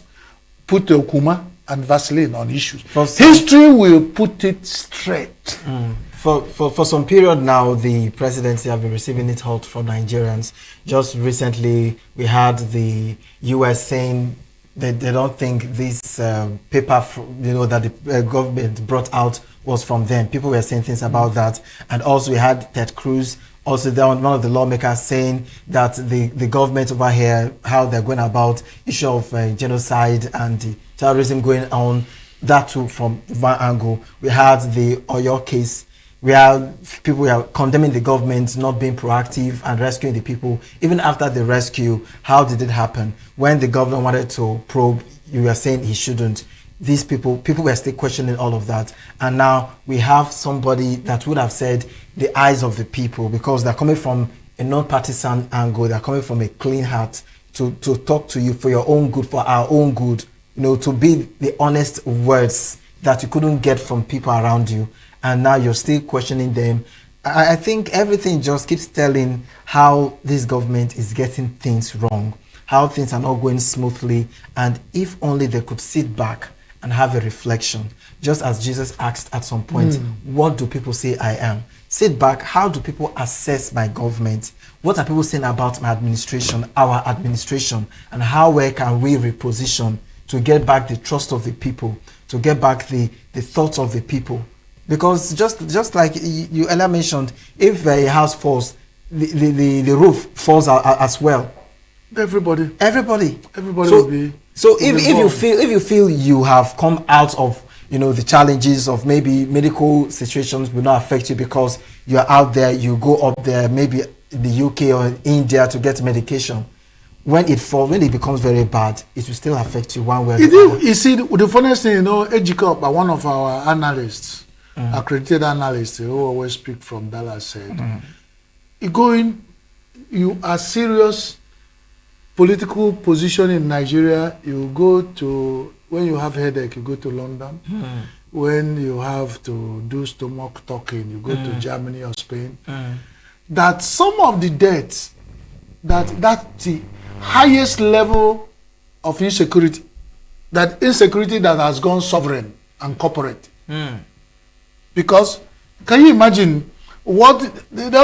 put Okuma and Vaseline on issues. History will put it straight. For some period now, the presidency have been receiving it hot from Nigerians. Just recently, we had the U.S. saying that they don't think this paper, that the government brought out was from them. People were saying things about that. And also we had Ted Cruz, also one of the lawmakers, saying that the government over here, how they're going about issue of genocide and the terrorism going on, that too from one angle. We had the Oyo case, where people were condemning the government not being proactive and rescuing the people. Even after the rescue, how did it happen? When the governor wanted to probe, you were saying he shouldn't. these people were still questioning all of that. And now we have somebody that would have said the eyes of the people, because they're coming from a non-partisan angle, they're coming from a clean heart to talk to you for your own good, for our own good, to be the honest words that you couldn't get from people around you. And now you're still questioning them. I think everything just keeps telling how this government is getting things wrong, how things are not going smoothly. And if only they could sit back and have a reflection, just as Jesus asked at some point, what do people say I am? Sit back, how do people assess my government? What are people saying about my administration, our administration, and how well can we reposition to get back the trust of the people, to get back the thoughts of the people? Because just like you earlier mentioned, if a house falls, the roof falls as well. Everybody will be. So if you feel you have come out of the challenges of maybe medical situations will not affect you because you are out there, you go up there, maybe the UK or India to get medication. When it becomes very bad, it will still affect you one way or the other. You see, the funniest thing, Ejikop, one of our analysts, accredited analysts who always speak from Dallas, said, you are serious political position in Nigeria, you go to, when you have headache, you go to London. When you have to do stomach talking, you go to Germany or Spain. That some of the debts, that's the highest level of insecurity, that insecurity that has gone sovereign and corporate. Because, can you imagine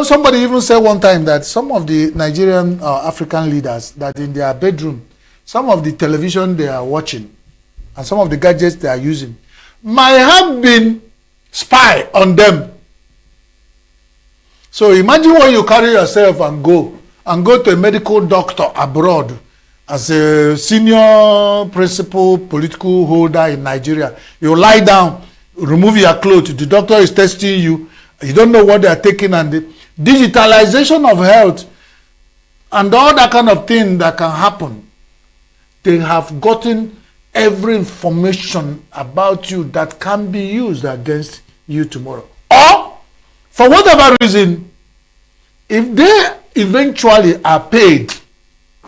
somebody even said one time that some of the Nigerian African leaders, that in their bedroom, some of the television they are watching and some of the gadgets they are using might have been spy on them. So imagine when you carry yourself and go to a medical doctor abroad as a senior principal political holder in Nigeria. You lie down, remove your clothes, the doctor is testing you, you don't know what they are taking, and the digitalization of health and all that kind of thing that can happen. They have gotten every information about you that can be used against you tomorrow. Or, for whatever reason, if they eventually are paid,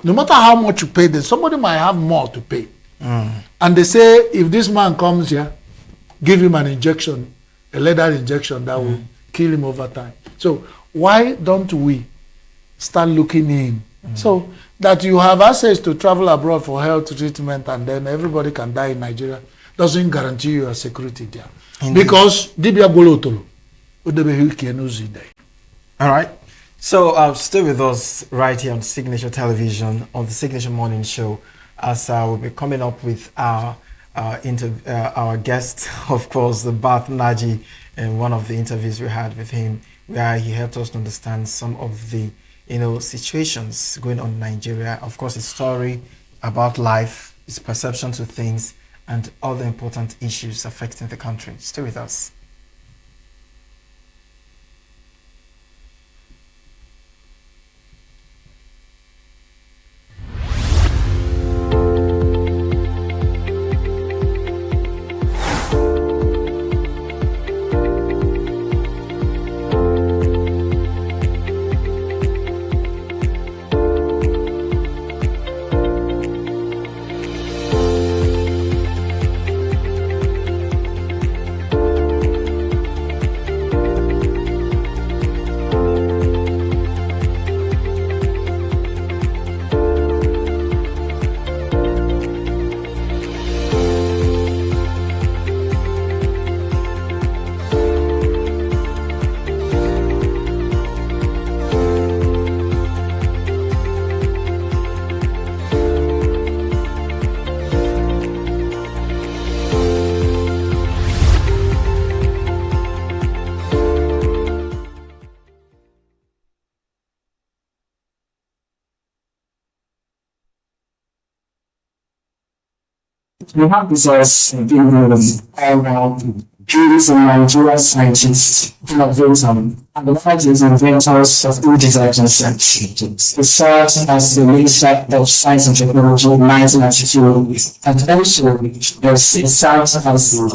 no matter how much you pay them, somebody might have more to pay. And they say, if this man comes here, give him an injection, a leather injection that will kill him over time. So why don't we start looking in so that you have access to travel abroad for health treatment, and then everybody can die in Nigeria? Doesn't guarantee you a security there. Because all right. So stay with us right here on Signature Television, on the Signature Morning Show, as we'll be coming up with our guest, of course, the Bath Naji, in one of the interviews we had with him, where he helped us to understand some of the situations going on in Nigeria. Of course, his story about life, his perception to things, and other important issues affecting the country. Stay with us. We have this as all around He is a Nigerian scientist, innovator, and the fact is inventors of new designs and science. He served as the Minister of Science and Technology in 1992, and also he served as the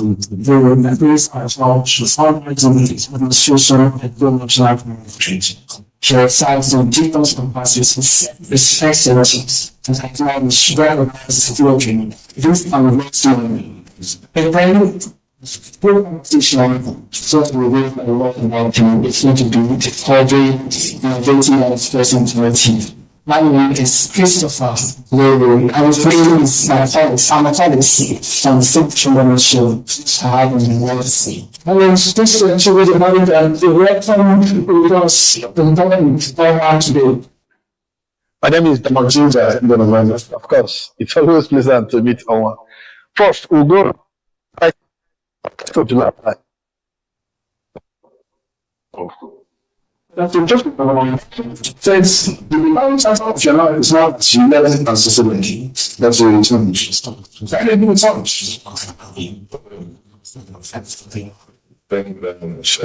Prince of Administration and Government Administration. He resides in different capacities, respected and acknowledged recognized children, youth and wisdom. Full competition, so we will a lot about it's going to be discovery, innovating and expressing creative. My name is Christopher Lewin. I was playing with my colleagues, I'm a colleague from the Signature Show. I have in the my name is Christopher Lewin and the welcome with us the important program today. My name is Dr. Ginger. Of course, it's always pleasant to meet someone. First, we'll go right to July. That's just since the balance of July is not she never consistently. That's really challenge. I didn't even challenge. Thank you very much.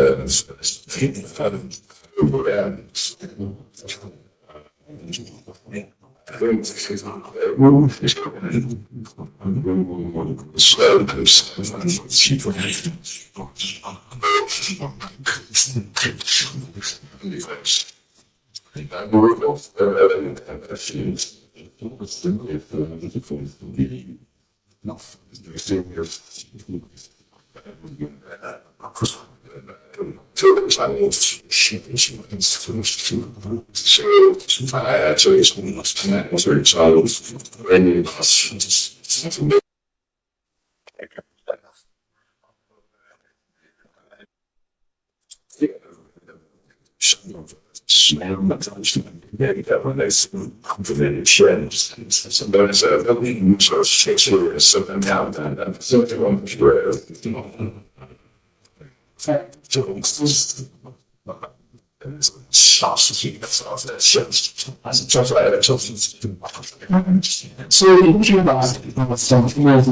So if you about something that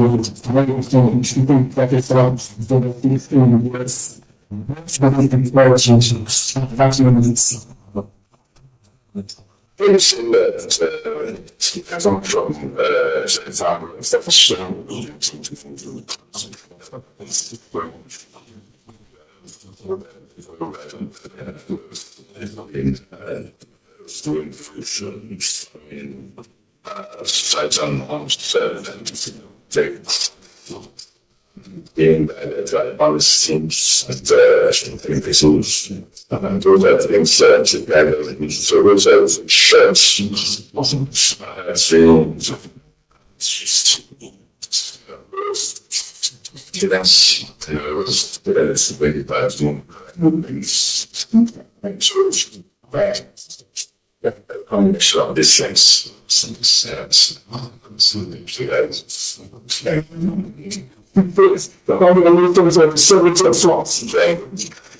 is the US, very changes. Being that I was seems and vessels and all that things together so those are shirts that's very bad combination of these things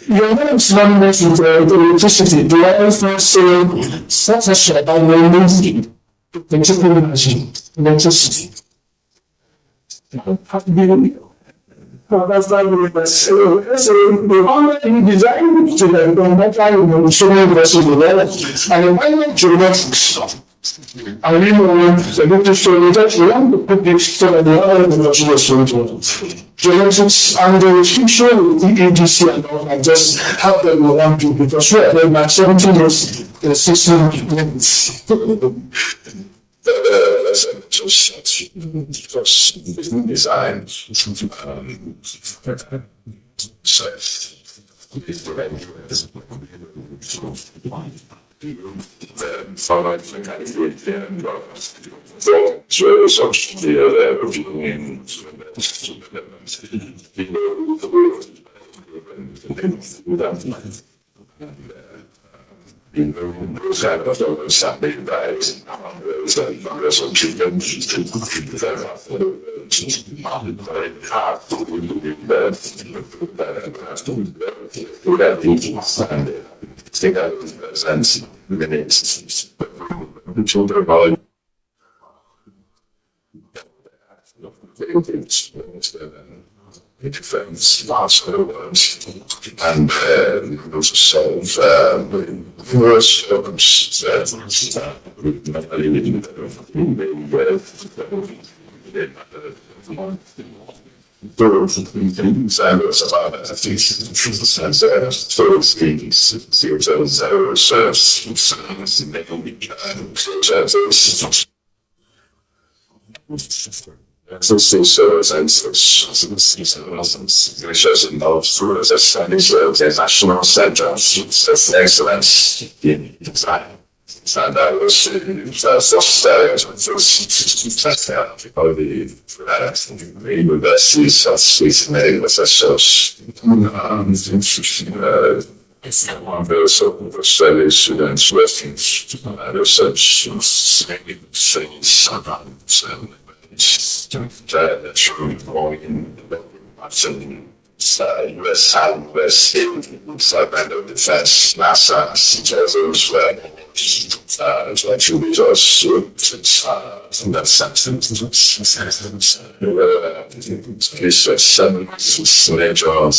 Your name's not mentioned the electricity. Do I also say censorship and releasing the technology, electricity? That's not really bad. So, the online design to them, that's why we show you the rest of the level. And the environment genetics. I really want to show you that you want to put this so that the other genetics and the future EDC and all that just help them around you because they're my 17 years, the 16 minutes. Design defense last words, and also solve numerous problems that national centers of excellence in design. And I was the universities of Sweden was Australian students working research US and US Department of Defense, NASA, those were intellectual resource in that sense. Research seven major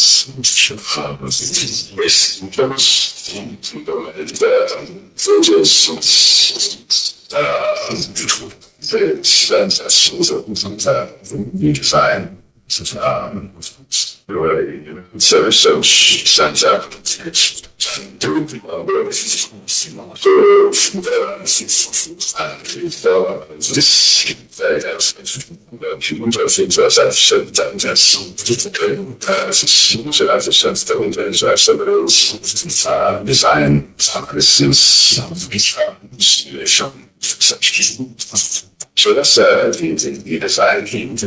design. So center design so that's the design team and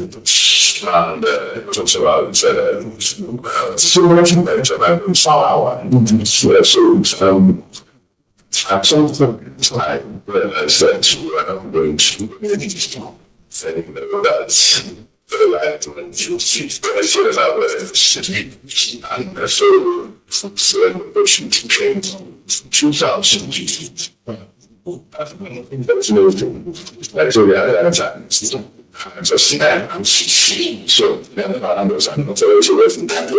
talks about simulation matters about power. So at some time I said I'm going to saying that the light and you see and so the person to change 2000. There's no actually at that time. Just so those are not those who live in that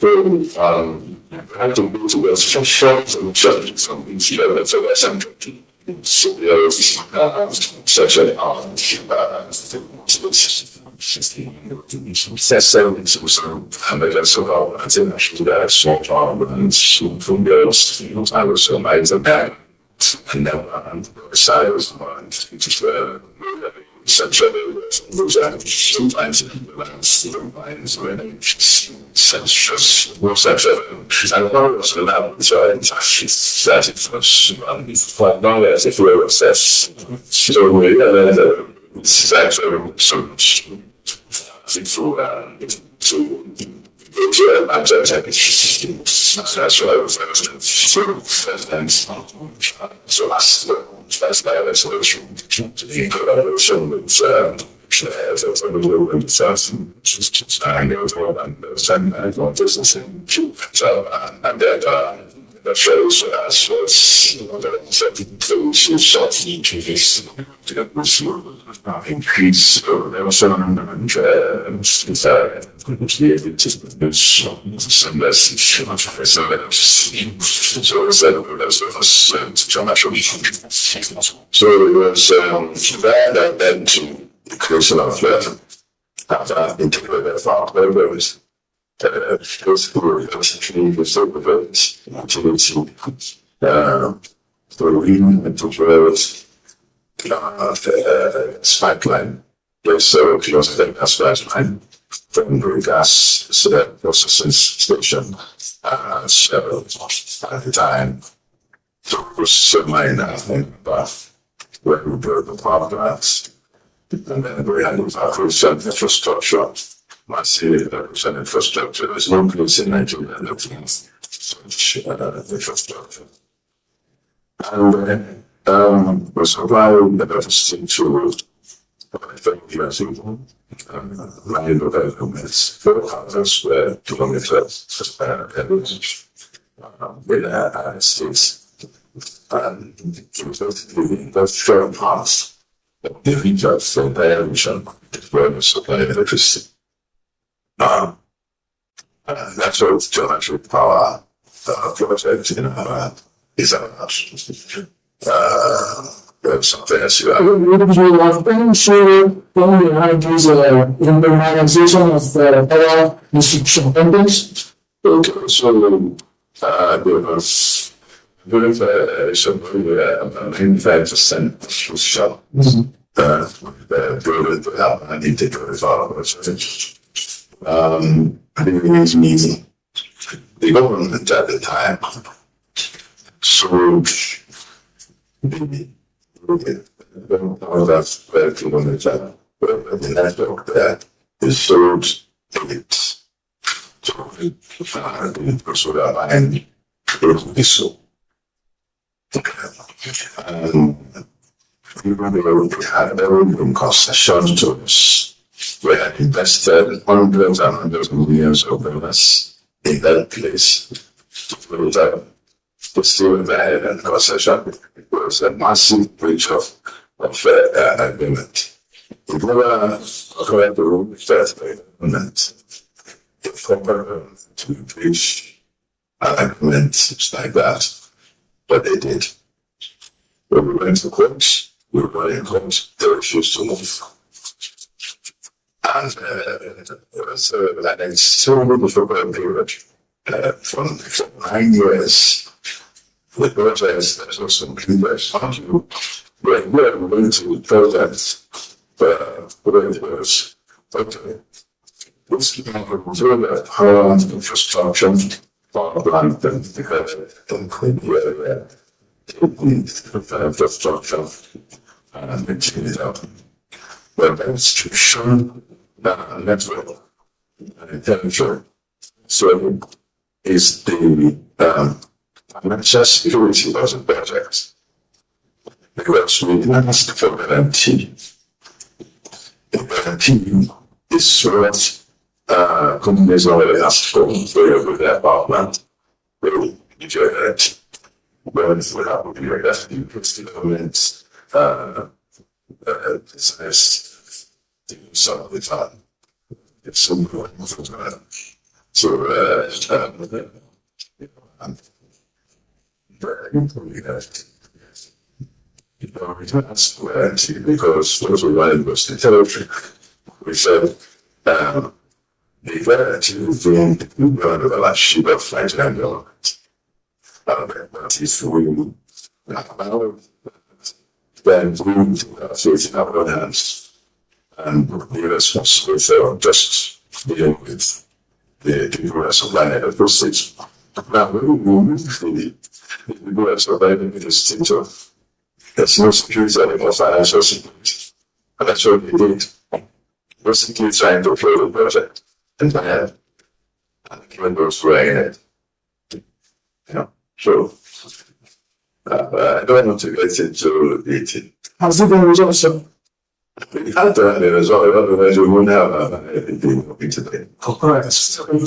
I have to go to Wales for shops and churches something so that's something. Such an art. So I think actually that's so far and so from girls, I was so amazing and then sales and just such a sometimes when such was such a I was allowed so she said it was quite long as if we were obsessed. So we sex so much that's what I was so that's my other solution to the I know more than the same I want business so and then that shows us to increase there was some so it was that and then to the creation of integrated thought members. Those who were essentially the supervisors to reading and to develop pipeline. So close to the pipeline from the gas processing station. So at the time, it was submarine, I think, but where we built the power plants. And then we had infrastructure. My city, infrastructure. There's no place in Nigeria that has such infrastructure. And was applying the diversity to many developments. 4,000 square kilometers in the United States. And the industrial parts of the region for their region is where we supply electricity. Natural geometric power project in is something else you have. In the organization of the power distribution companies. Okay, so there was very some 95% shop. The building to help and integrate developers. I think it is meeting the government at the time. So that's very kilometer. But the network there is sold it. So that and it will be so. Even though we had a room concession to us, we had invested hundreds and hundreds of millions of dollars in that place to build up the steel ahead and concession. It was a massive breach of agreement. We never acquired the room first by the government. The former to breach an agreement like that, but they did. When we went to court, we were in court, they refused to move. And it was an extremely difficult period from 9 years. The project that was completed. We're going to projects when it was okay. This is the power infrastructure, power plant, and the infrastructure and maintain it up. But the institution, network, and intelligence, so is the financial security of the project. Because we asked for guarantee. The guarantee is what companies already asked for with their power plant. They will give you a guarantee. But if we have to be like that, you put the government business to do something fun. It's some good for that. So, I'm very that. We asked for guarantee because those were running was the territory. We said, the guarantee is being run of a last sheet of flight and government. That is we then we facing our own hands and be responsible for just dealing with the US supply of proceeds. Now we move the US supply with the state of there's no security anymore, financial security. And that's what we did. Basically trying to play the project and when those were in it. Yeah. So, I don't want to get into it. Has it been resolved? We had to have it as well, otherwise we wouldn't have anything today. Correct. So, yeah,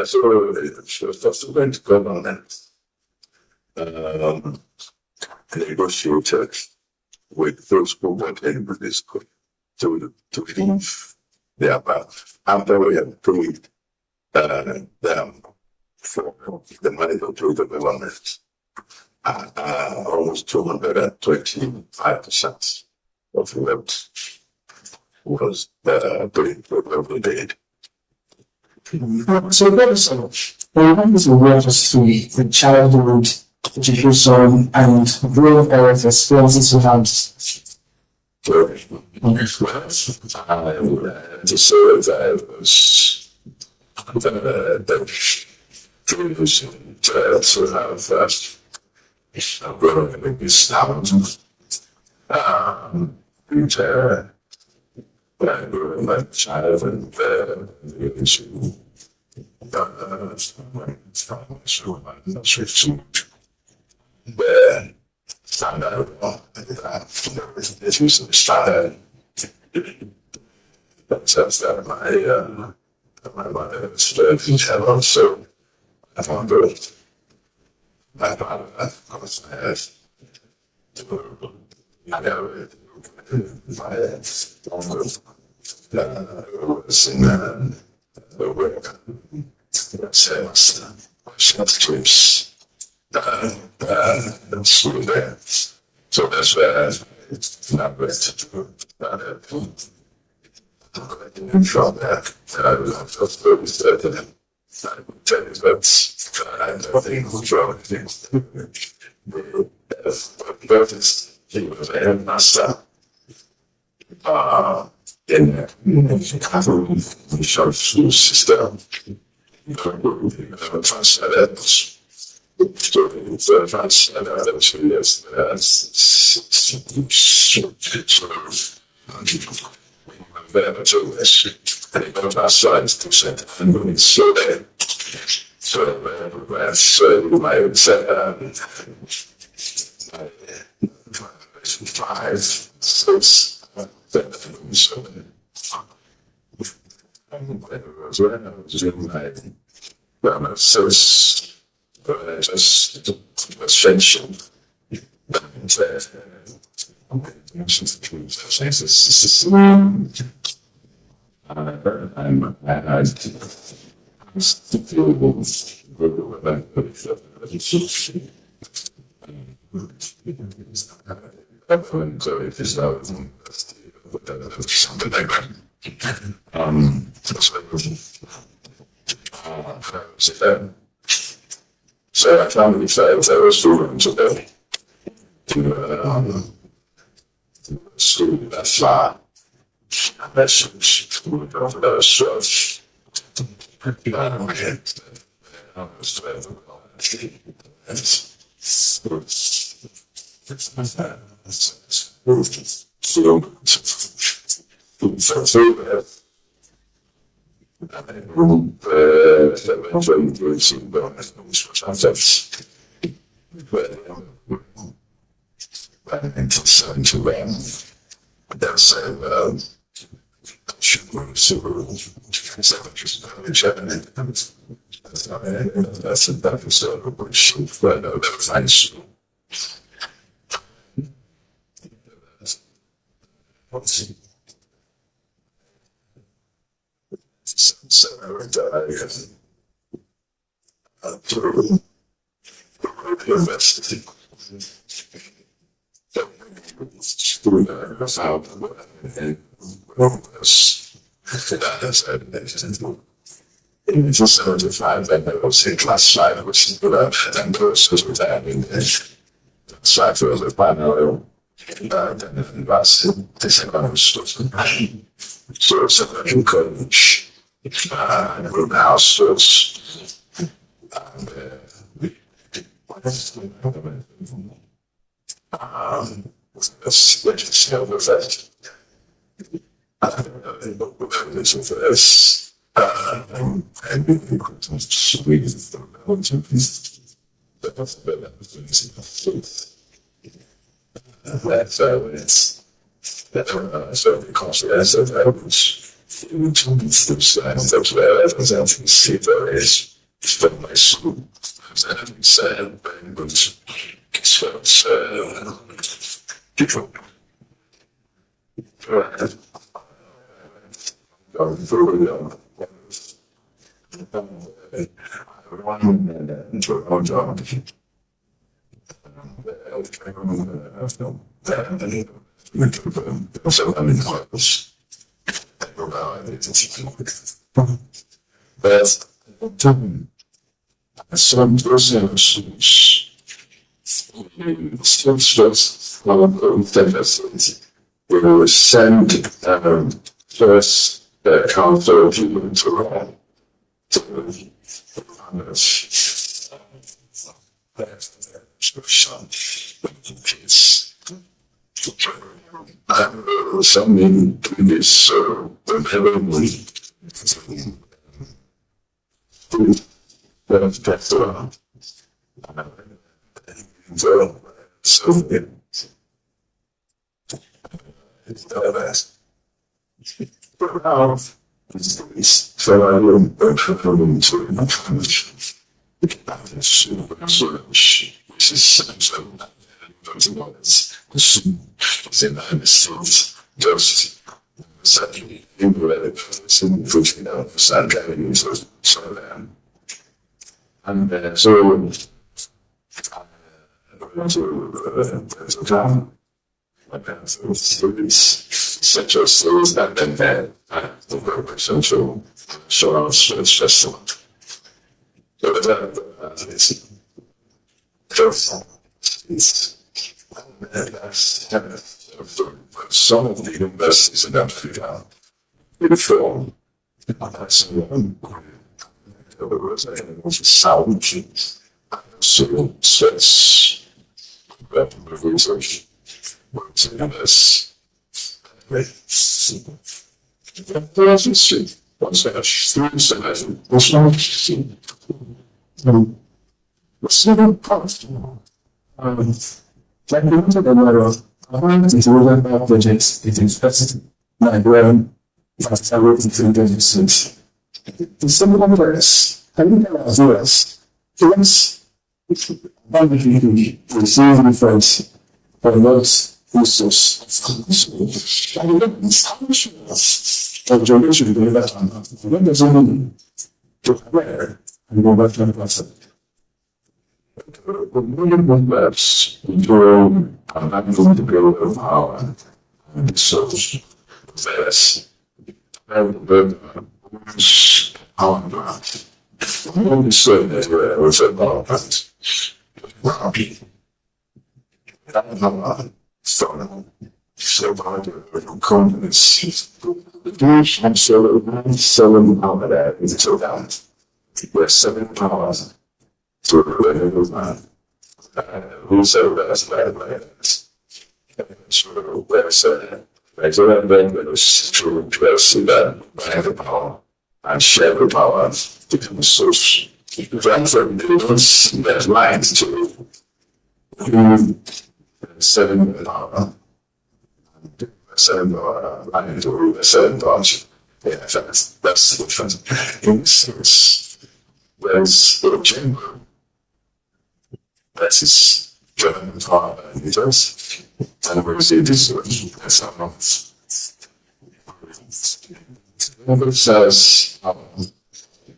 so that's going to go on that. Negotiated with those who went in with this to leave their path after we had approved them for the money to the government. Almost 225% of the left was doing what we did. So that is when is the registry, the childhood education and growth of experiences you have? To serve as the to have growing this talent. My child and standard. It's usually standard. That's my mother. So I found it. I found it. I was I know it. Was in the work. Sales trips. School there. So that's where it's not good to do. From that, I was just focused at the tennis bets. I don't think it was wrong. But he was a headmaster. In the short school system. So I found these files I was doing today to school that far. Message to search. It's just 75, and I was in class 5, which is good, and versus with that in so I feel the panel, and was this so it's a new college, and group houses, and let's just have the fact. It's better, so because as a average, that's where everything see there is spend my school. Said, going through so I'm in close. But some persons still stress we will send first counter people to something to this so heavenly. That's So it's the best. So I will perform to such a slow that then the essential show stressful. So some of the universities in Africa film sound so stress research selling out of that is so down. We're £7 to who said that's bad. So then it's true to see that I have the power and share the power. So there's lines to £7. $7 yeah, that's the difference. Whereas the chamber, that is German power meters, and whereas it is that's not wrong. Number says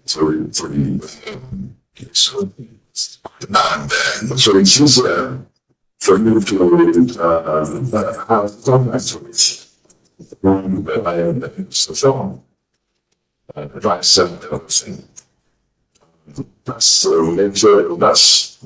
so it's easier for you to have contact with the film. Advice 7,000. That's that's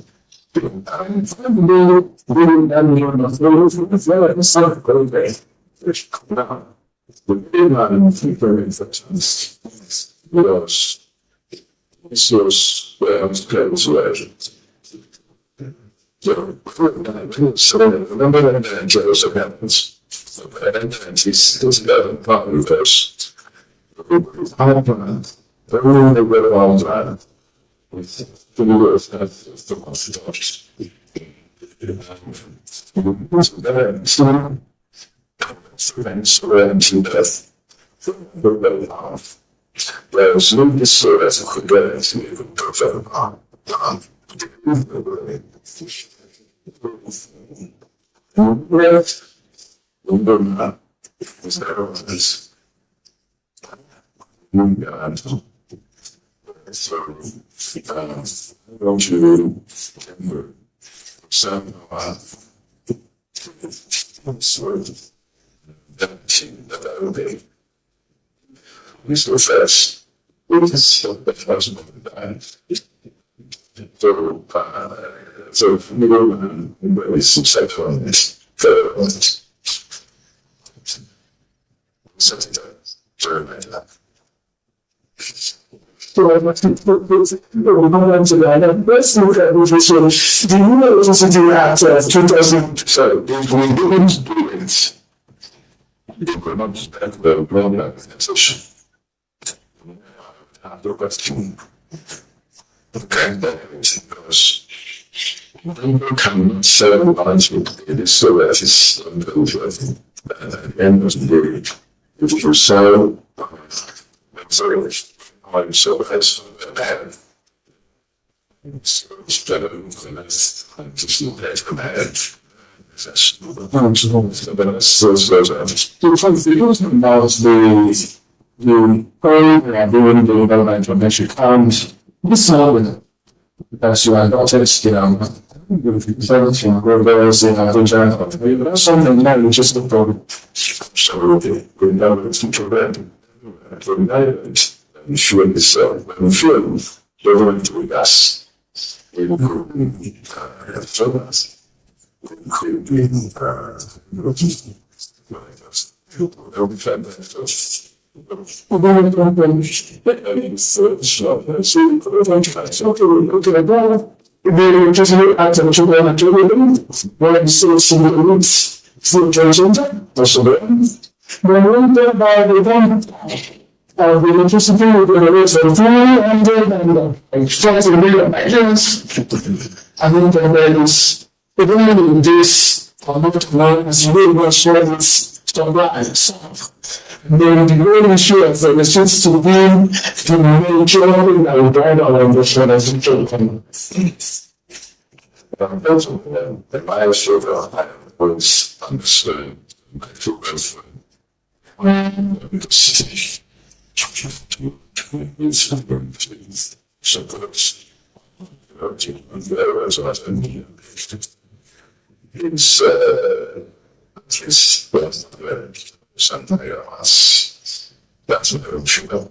Come seven months it is so that it's at the end of the day. If you're so I'm so bad. So it's better than this. I'm just not that bad. The program doing the development of metric and this as you are not you know, something reverse in a something that is just a problem. So we never to prevent sure this when film government with us. I've been interested in the rates of 300 and extracting million measures. I think there is, even in this, or not to learn, as you really want to share this story itself. Then the real issue of the resistance to being to remain children that we died on the show as a children. The bioshock was understood by two people. Something else. That's what I'm sure.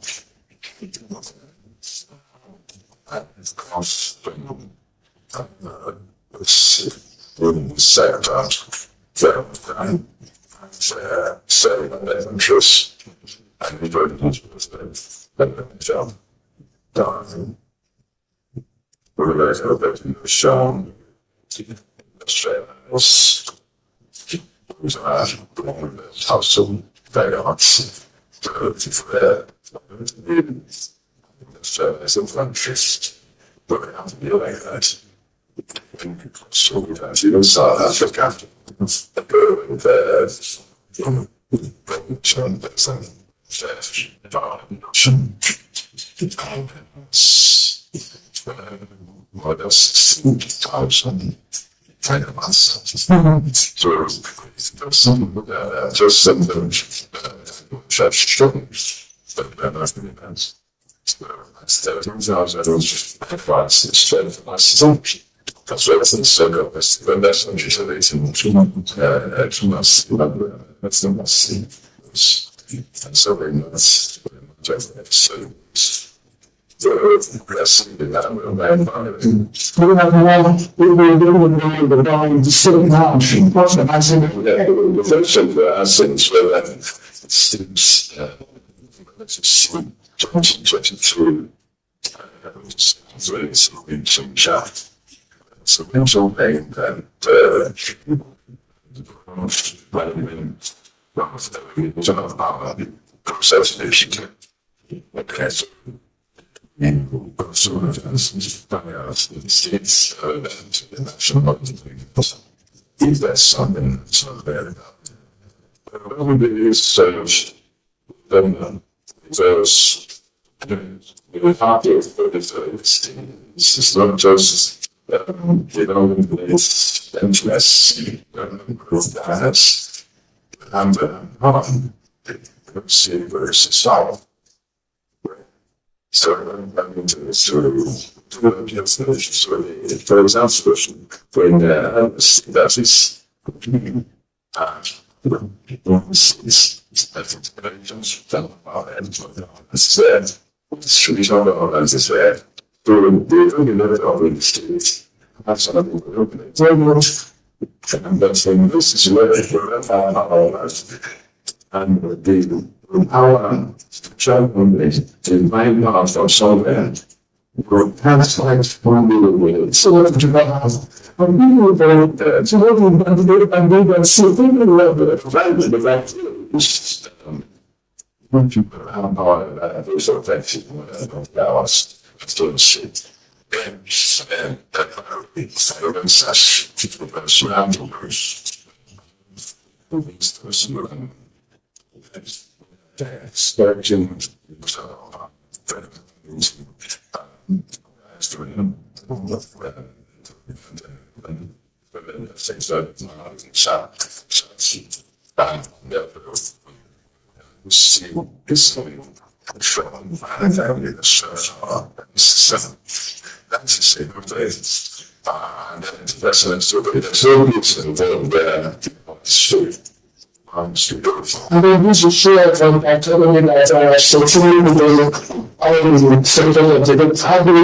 And then this is share from academy that are certainly the center of the how do we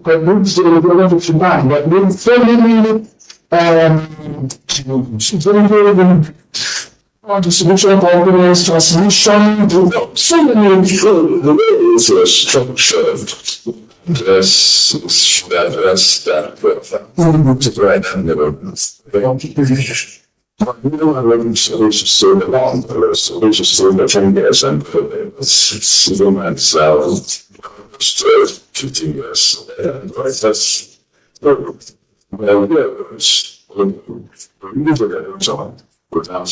but moves to the level to mind, but then finally on the solution organized transmission so many It's a structured. That's right. I never. I learned so long. So the 10 years and it's myself. 15 years. That's well, yeah, it's on without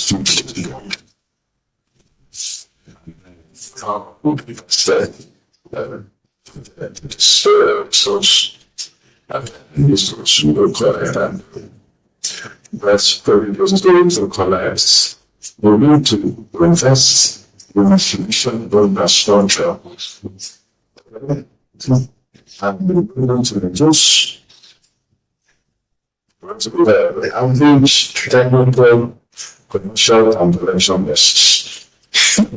that's very important to collapse. We need to invest in a solution on that structure. And we need to reduce average technical commercial and prevention risks.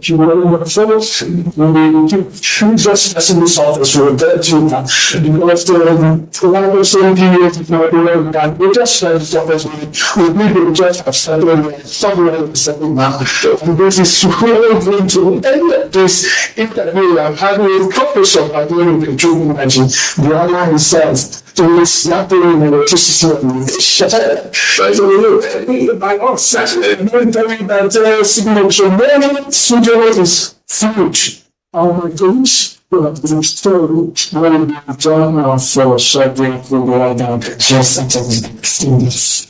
You know, first, we choose us as in the office or that you because the language period is not really done. We just said we really just have somewhere now. And this is really going to end this interview. I'm having a profession by doing the control imagine. The online itself. So it's not doing electricity. So look, by us, I'm telling that signature studio is huge. Oh my gosh. The story when the journal for Shadrach will go down just until the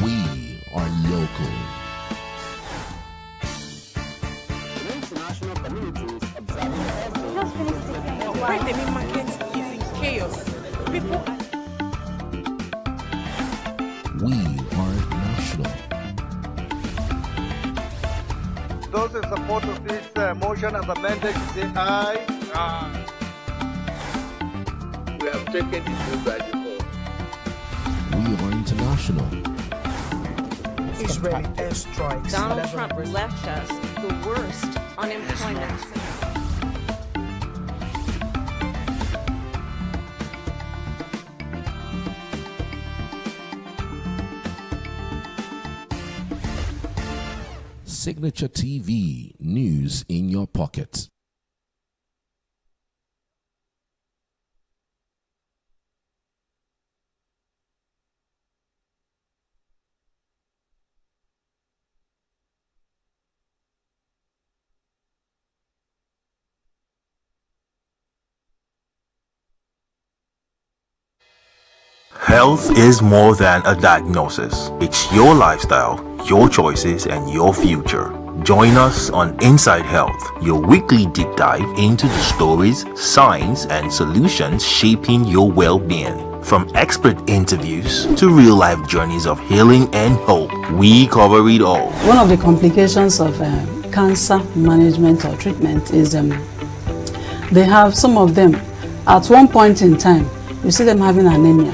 We are local. Where the main market is in chaos. People We are national. Those in support of this motion as amended, say aye. Aye. We have taken the vote by default. We are international. Israeli airstrikes. Donald Trump left us the worst unemployment. Signature TV, news in your pocket. Health is more than a diagnosis. It's your lifestyle, your choices, and your future. Join us on Inside Health, your weekly deep dive into the stories, science, and solutions shaping your well-being. From expert interviews to real-life journeys of healing and hope, we cover it all. One of the complications of cancer management or treatment is they have some of them at one point in time, you see them having anemia.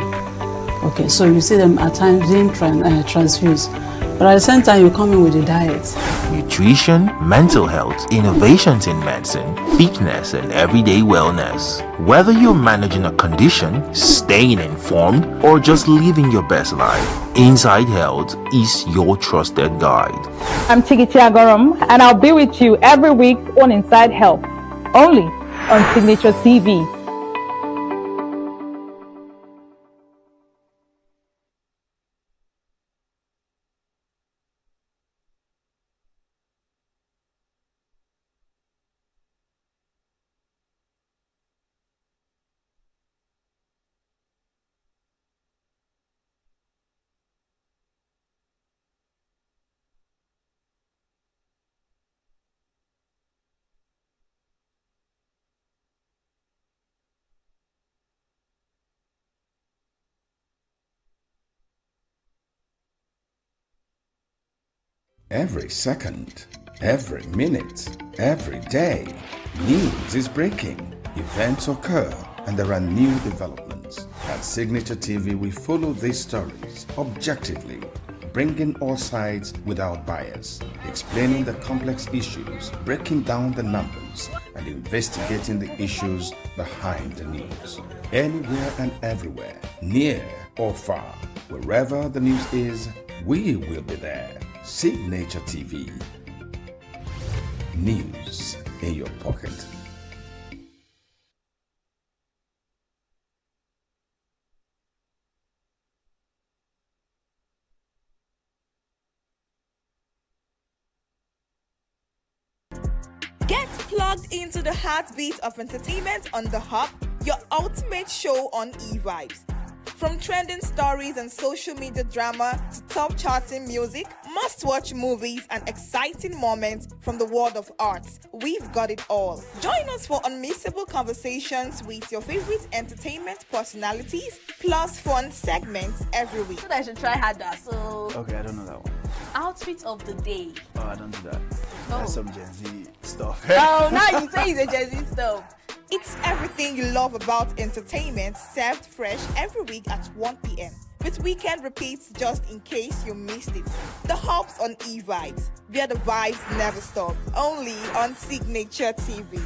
Okay, so you see them at times being transfused. But at the same time, you come in with a diet. Nutrition, mental health, innovations in medicine, fitness, and everyday wellness. Whether you're managing a condition, staying informed, or just living your best life, Inside Health is your trusted guide. I'm Tigiti Agorum, and I'll be with you every week on Inside Health, only on Signature TV. Every second, every minute, every day, news is breaking, events occur, and there are new developments. At Signature TV, we follow these stories objectively, bringing all sides without bias, explaining the complex issues, breaking down the numbers, and investigating the issues behind the news. Anywhere and everywhere, near or far, wherever the news is, we will be there. Signature TV. News in your pocket. Get plugged into the heartbeat of entertainment on The Hub, your ultimate show on e-vibes. From trending stories and social media drama to top charting music, must-watch movies and exciting moments from the world of arts, we've got it all. Join us for unmissable conversations with your favorite entertainment personalities, plus fun segments every week. I should try harder. So, Okay, I don't know that one. outfit of the day. Oh, I don't do that. That's some Gen Z stuff. Oh, now you say it's a Gen Z stuff. It's everything you love about entertainment, served fresh every week at 1 p.m. with weekend repeats just in case you missed it. The Hubs on e-vibes, where the vibes never stop, only on Signature TV.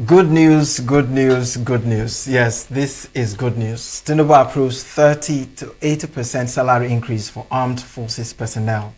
Good news, good news, good news. Yes, this is good news. Tinubu approves 30 to 80% salary increase for armed forces personnel.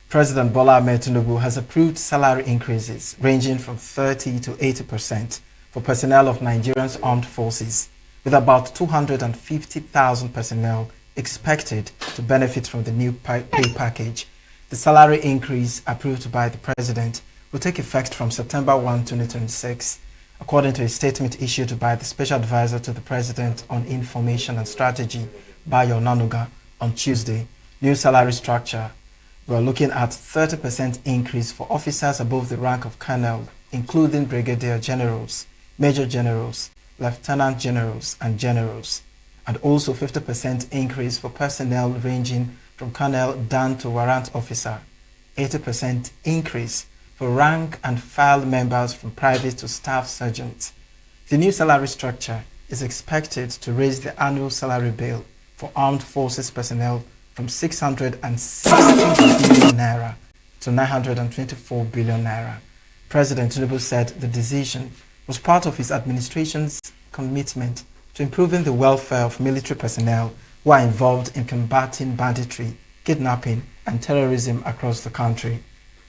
President Bola Ahmed Tinubu has approved salary increases ranging from 30 to 80% for personnel of Nigeria's armed forces, with about 250,000 personnel expected to benefit from the new pay package. The salary increase approved by the president will take effect from September 1, 2026. According to a statement issued by the Special Advisor to the President on Information and Strategy, Bayo Nanuga, on Tuesday, new salary structure, we're looking at 30% increase for officers above the rank of colonel, including brigadier generals, major generals, lieutenant generals, and generals, and also 50% increase for personnel ranging from colonel down to warrant officer, 80% increase for rank and file members from private to staff sergeants. The new salary structure is expected to raise the annual salary bill for armed forces personnel from 660 billion naira to 924 billion naira. President Tinubu said the decision was part of his administration's commitment to improving the welfare of military personnel who are involved in combating banditry, kidnapping, and terrorism across the country.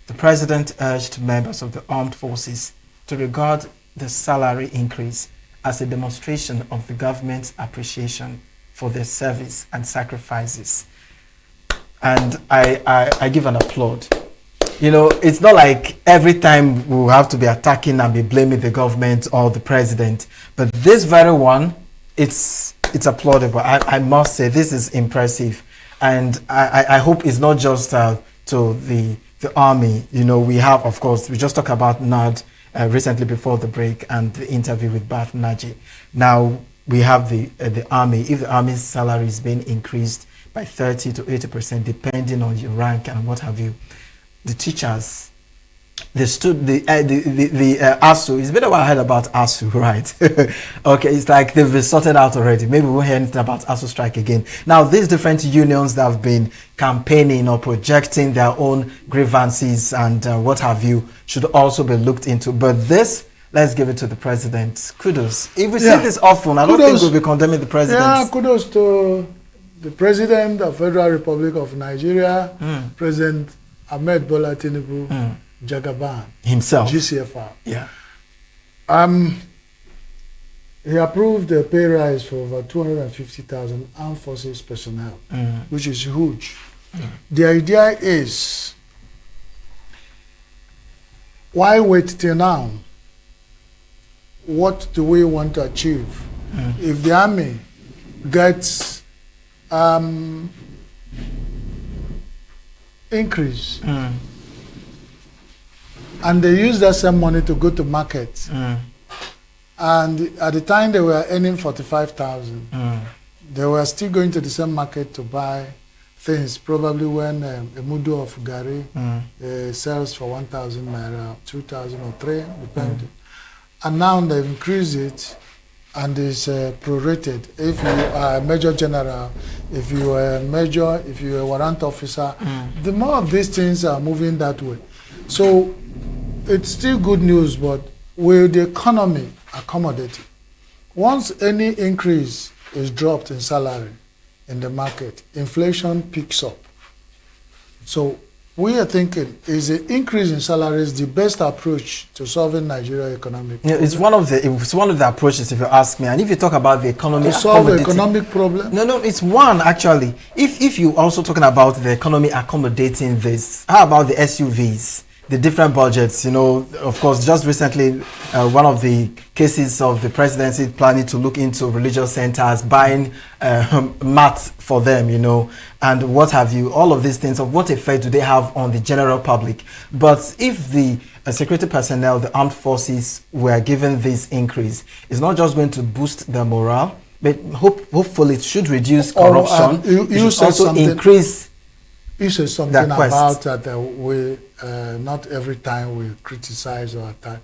The president urged members of the armed forces to regard the salary increase as a demonstration of the government's appreciation for their service and sacrifices. And I give an applaud. You know, it's not like every time we have to be attacking and be blaming the government or the president, but this very one, it's applaudable. I must say this is impressive, and I hope it's not just to the army. You know, we have, of course, we just talked about NAD recently before the break and the interview with Bath Naji. Now we have the army. If the army's salary is being increased by 30 to 80%, depending on your rank and what have you, the teachers, the ASU, it's been a while I heard about ASU, right? Okay, it's like they've been sorted out already. Maybe we won't hear anything about ASU strike again. Now, these different unions that have been campaigning or projecting their own grievances and what have you should also be looked into. But this, let's give it to the president. Kudos. If we say this often, I don't think we'll be condemning the president. Yeah, kudos to the president of Federal Republic of Nigeria, President Ahmed Bola Tinubu, Jagaban himself, GCFR. Yeah. He approved a pay rise for over 250,000 armed forces personnel, which is huge. The idea is, why wait till now? What do we want to achieve? If the army gets increase, and they use that same money to go to market, and at the time they were earning 45,000, they were still going to the same market to buy things. Probably when a mudu of gari sells for 1,000 naira, 2,000 or 3, depending. And now they've increased it, and it's prorated. If you are a major general, if you are a major, if you are a warrant officer, the more of these things are moving that way. So it's still good news, but will the economy accommodate it? Once any increase is dropped in salary in the market, inflation picks up. So we are thinking, is the increase in salaries the best approach to solving Nigeria economic problem? It's one of the approaches, if you ask me. And if you talk about the economy, to solve the economic problem? No, it's one actually. If you also talking about the economy accommodating this, how about the SUVs? The different budgets, you know, of course, just recently, one of the cases of the presidency planning to look into religious centers, buying mats for them, you know, and what have you, all of these things, of what effect do they have on the general public? But if the security personnel, the armed forces were given this increase, it's not just going to boost their morale, but hopefully it should reduce corruption. You it should also increase. You said something about that we not every time we criticize or attack.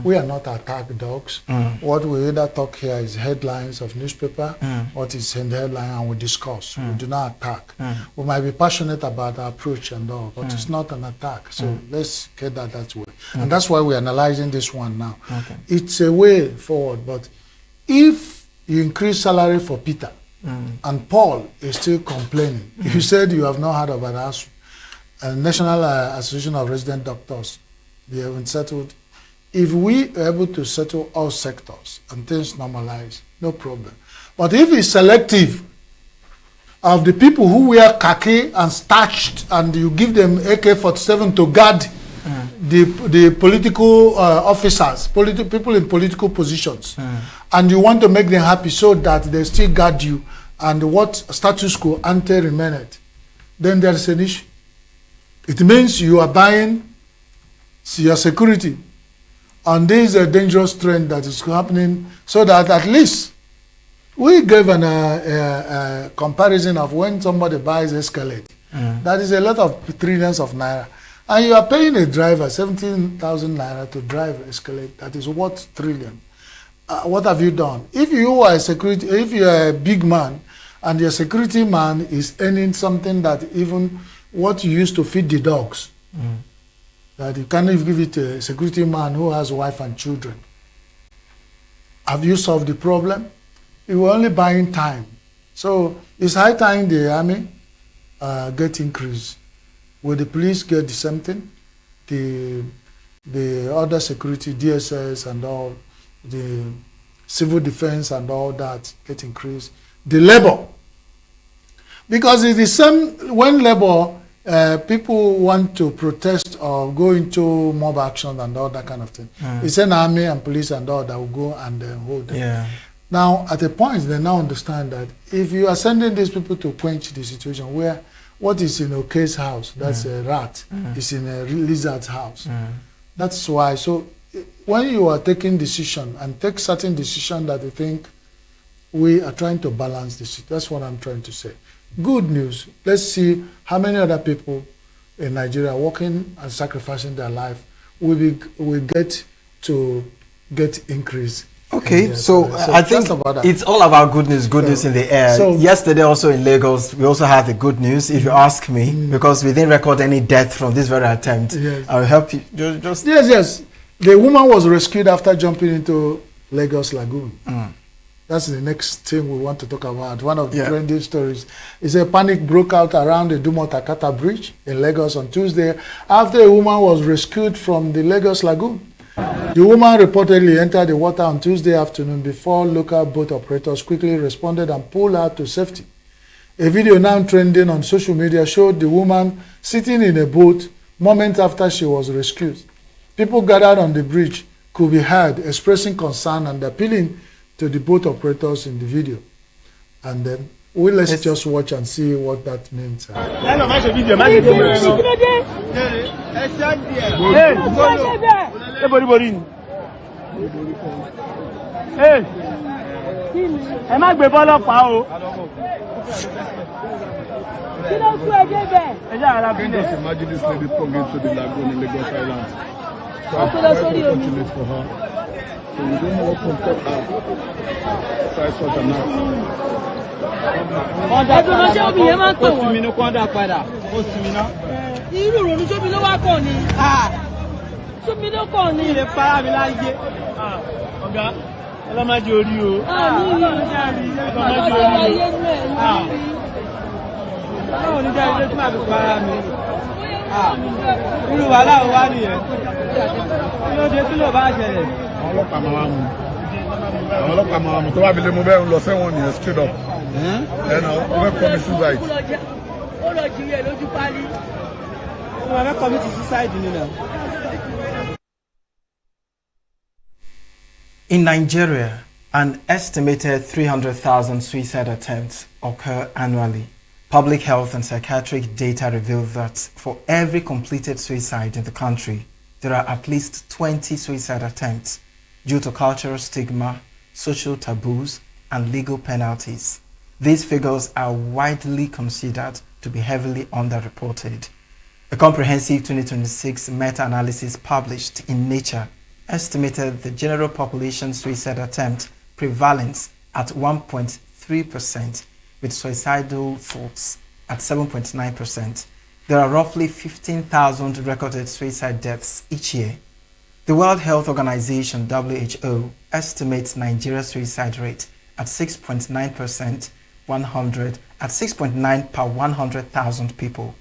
We are not attack dogs. What we either talk here is headlines of newspaper, what is in the headline, and we discuss. We do not attack. We might be passionate about our approach and all, but it's not an attack. So let's get that way. And that's why we're analyzing this one now. It's a way forward, but if you increase salary for Peter, and Paul is still complaining. You said you have not heard about us. National Association of Resident Doctors, they haven't settled. If we are able to settle all sectors and things normalize, no problem. But if it's selective of the people who wear khaki and starched, and you give them AK-47 to guard the political officers, people in political positions, and you want to make them happy so that they still guard you, and what status quo ante remained, then there is an issue. It means you are buying your security, and this is a dangerous trend that is happening, so that at least we gave a comparison of when somebody buys Escalade. That is a lot of trillions of naira. And you are paying a driver 17,000 naira to drive escalate. That is what trillion. What have you done? If you are a big man, and your security man is earning something that even what you used to feed the dogs, that you can't even give it to a security man who has wife and children. Have you solved the problem? You were only buying time. So it's high time the army get increased. Will the police get the same thing? The other security, DSS and all, the civil defense and all that get increased. The labor. Because it's the same when labor, people want to protest or go into mob action and all that kind of thing. It's an army and police and all that will go and hold them. Yeah. Now, at a point, they now understand that if you are sending these people to quench the situation where what is in a case house, that's a rat, is in a lizard's house. That's why. So when you are taking decision and take certain decision that you think we are trying to balance this, that's what I'm trying to say. Good news. Let's see how many other people in Nigeria working and sacrificing their life will get to get increase. Okay, so I think it's all about good news in the air. So yesterday also in Lagos, we also had the good news, if you ask me, because we didn't record any death from this very attempt. Yes. I'll help you. Just Yes. The woman was rescued after jumping into Lagos Lagoon. That's the next thing we want to talk about. One of the trending stories is a panic broke out around the Dumo-Takata Bridge in Lagos on Tuesday after a woman was rescued from the Lagos Lagoon. The woman reportedly entered the water on Tuesday afternoon before local boat operators quickly responded and pulled her to safety. A video now trending on social media showed the woman sitting in a boat moments after she was rescued. People gathered on the bridge could be heard expressing concern and appealing to the boat operators in the video. And then let's just watch and see what that means. Just imagine this lady plunging to the lagoon in Lagos Island. So it's quite unfortunate for her. So we don't know what can stop her. Try sort of not. Straight up. In Nigeria, an estimated 300,000 suicide attempts occur annually. Public health and psychiatric data reveal that for every completed suicide in the country, there are at least 20 suicide attempts due to cultural stigma, social taboos, and legal penalties. These figures are widely considered to be heavily underreported. A comprehensive 2026 meta-analysis published in Nature estimated the general population suicide attempt prevalence at 1.3%, with suicidal thoughts at 7.9%. There are roughly 15,000 recorded suicide deaths each year. The World Health Organization, WHO, estimates Nigeria's suicide rate at 6.9%, 6.9 per 100,000 people.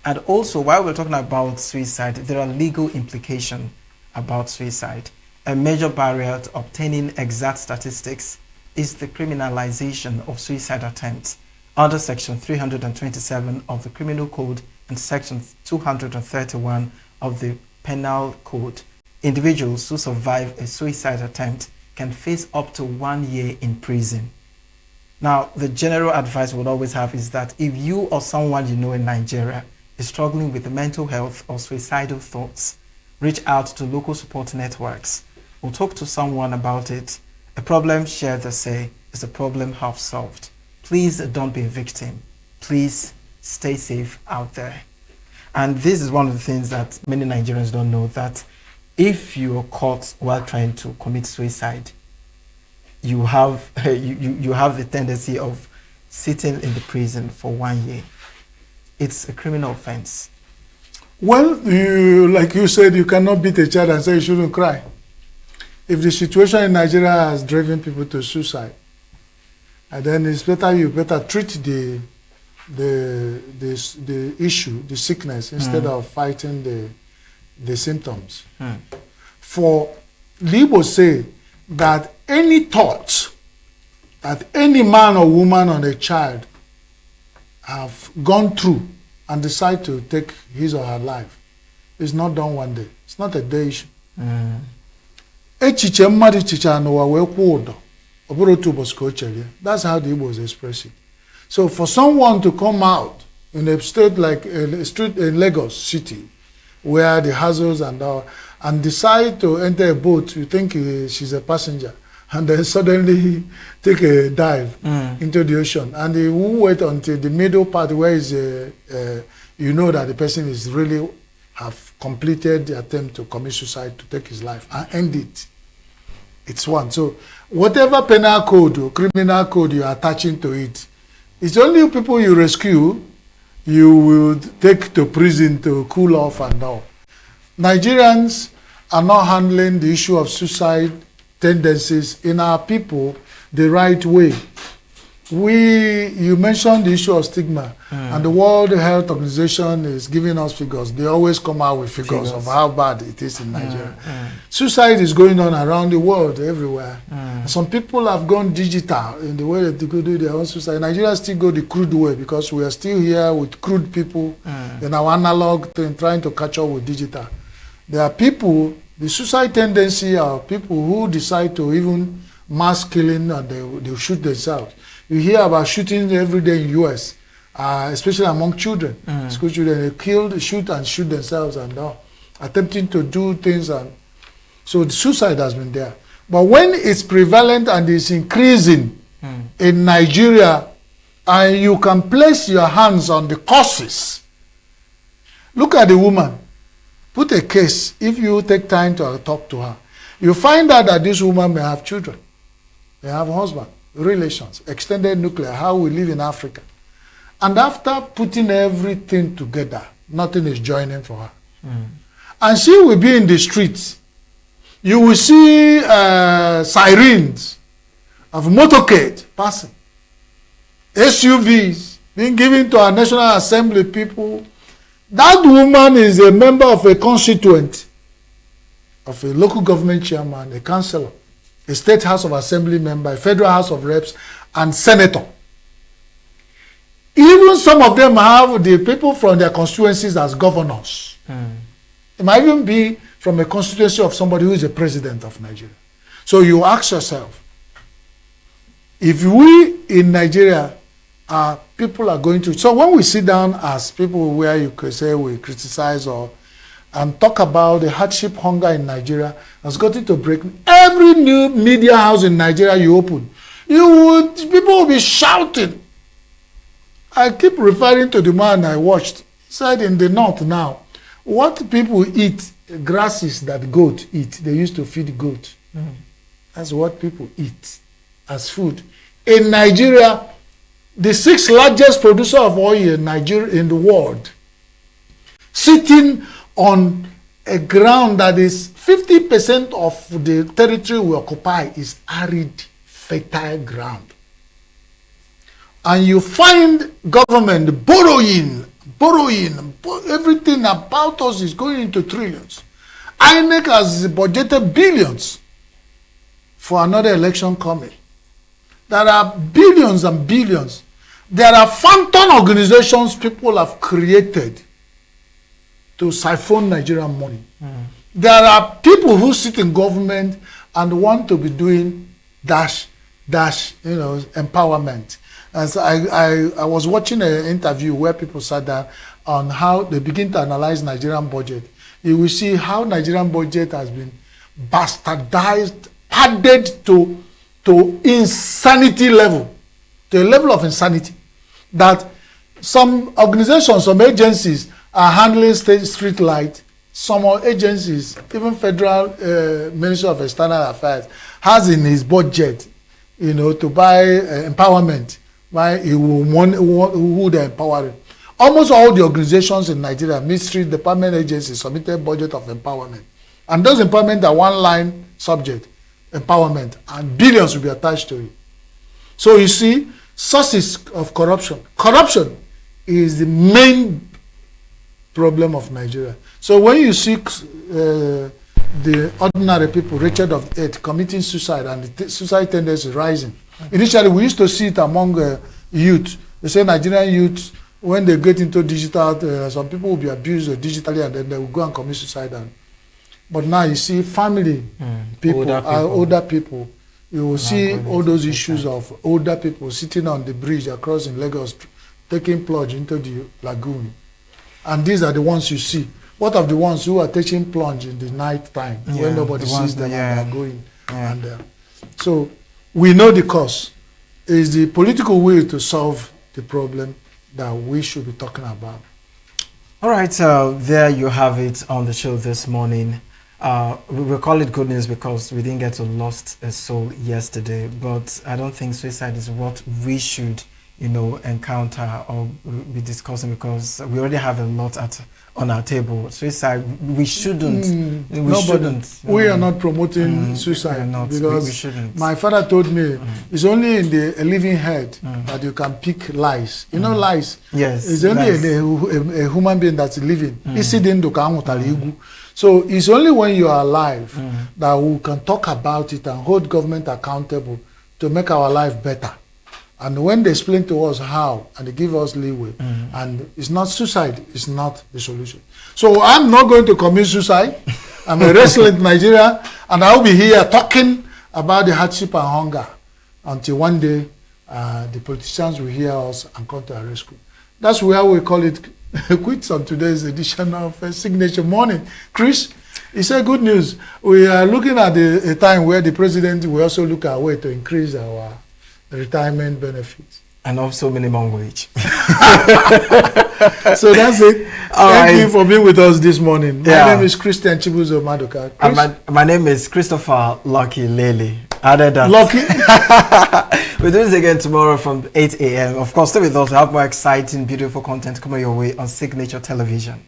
And also, while we're talking about suicide, there are legal implications about suicide. A major barrier to obtaining exact statistics is the criminalization of suicide attempts under Section 327 of the Criminal Code and Section 231 of the Penal Code. Individuals who survive a suicide attempt can face up to 1 year in prison. Now, the general advice we would always have is that if you or someone you know in Nigeria is struggling with mental health or suicidal thoughts, reach out to local support networks or talk to someone about it. A problem shared, they say, is a problem half solved. Please don't be a victim. Please stay safe out there. And this is one of the things that many Nigerians don't know, that if you are caught while trying to commit suicide, you have you have the tendency of sitting in the prison for 1 year. It's a criminal offense. Well, like you said, you cannot beat a child and say you shouldn't cry. If the situation in Nigeria has driven people to suicide, and then it's better you treat the issue, the sickness, instead of fighting the symptoms. For Libo say that any thought that any man or woman or a child have gone through and decide to take his or her life is not done one day. It's not a day issue. Echiche mmadụ chicha n'ụwa wee kwụ ụdọ, ọ bụrụ otu ụbọchị ka o chere. That's how the Igbos express it. So for someone to come out in a state like a street in Lagos City, where the hassles and decide to enter a boat, you think she's a passenger, and then suddenly take a dive into the ocean, and they will wait until the middle part where is you know that the person is really have completed the attempt to commit suicide, to take his life and end it. It's one. So whatever penal code or criminal code you are attaching to it, it's only people you rescue, you will take to prison to cool off and all. Nigerians are not handling the issue of suicide tendencies in our people the right way. You mentioned the issue of stigma, and the World Health Organization is giving us figures. They always come out with figures of how bad it is in Nigeria. Suicide is going on around the world, everywhere. Some people have gone digital in the way that they could do their own suicide. Nigeria still go the crude way because we are still here with crude people in our analog thing, trying to catch up with digital. There are people, the suicide tendency are people who decide to even mass killing and they shoot themselves. You hear about shootings every day in US, especially among children, school children. They shoot themselves and attempting to do things. And so the suicide has been there. But when it's prevalent and it's increasing in Nigeria, and you can place your hands on the causes, look at the woman. Put a case, if you take time to talk to her, you find out that this woman may have children, may have a husband, relations, extended nuclear, how we live in Africa. And after putting everything together, nothing is joining for her. And she will be in the streets. You will see sirens of motorcade passing, SUVs being given to our National Assembly people. That woman is a member of a constituent, of a local government chairman, a councillor, a state house of assembly member, a federal house of reps, and senator. Even some of them have the people from their constituencies as governors. It might even be from a constituency of somebody who is a president of Nigeria. So you ask yourself, if we in Nigeria people are going to, so when we sit down as people where you could say we criticize and talk about the hardship, hunger in Nigeria has gotten to break. Every new media house in Nigeria you open, people will be shouting. I keep referring to the man I watched. He said in the north now, what people eat, grasses that goat eat, they used to feed goat. That's what people eat as food. In Nigeria, the 6th largest producer of oil in Nigeria in the world, sitting on a ground that is 50% of the territory we occupy is arid, fertile ground. And you find government borrowing, everything about us is going into trillions. INEC has budgeted billions for another election coming. There are billions and billions. There are phantom organizations people have created to siphon Nigerian money. There are people who sit in government and want to be doing dash, empowerment. And so I was watching an interview where people sat down on how they begin to analyze Nigerian budget. You will see how Nigerian budget has been bastardized, padded to insanity level, to a level of insanity, that some organizations, some agencies are handling street light. Some agencies, even Federal Ministry of External Affairs, has in his budget, to buy empowerment. Why he will want who they empower. Almost all the organizations in Nigeria, ministry, department, agencies submitted budget of empowerment, and those empowerment are one-line subject, empowerment, and billions will be attached to it. So you see, sources of corruption. Corruption is the main problem of Nigeria. So when you see the ordinary people, wretched of earth, committing suicide and the suicide tendency rising, initially we used to see it among youth. They say Nigerian youth, when they get into digital, some people will be abused digitally and then they will go and commit suicide. But now you see family people, older people. You will see all those issues of older people sitting on the bridge across in Lagos, taking plunge into the lagoon. And these are the ones you see. What of the ones who are taking plunge in the night time when nobody sees them and they are going? And so we know the cause. Is the political will to solve the problem that we should be talking about. All right, there you have it on the show this morning. We call it good news because we didn't get to lost a soul yesterday, but I don't think suicide is what we should, encounter or be discussing, because we already have a lot on our table. Suicide, we shouldn't. We are not promoting suicide because we shouldn't. My father told me it's only in the living head that you can pick lies. Lies. Yes. It's only a human being that's living. So it's only when you are alive that we can talk about it and hold government accountable to make our life better. And when they explain to us how, and they give us leeway, and it's not suicide, it's not the solution. So I'm not going to commit suicide. I'm a resident Nigerian, and I'll be here talking about the hardship and hunger until one day the politicians will hear us and come to our rescue. That's where we call it quits on today's edition of Signature Morning. Chris, he said good news. We are looking at a time where the president will also look at a way to increase our retirement benefits. And also minimum wage. So that's it. Thank you for being with us this morning. My name is Christian Chibuzo Maduka. My name is Christopher Lucky Lele. Lucky. We'll do this again tomorrow from 8 a.m. Of course, stay with us. We have more exciting, beautiful content coming your way on Signature Television.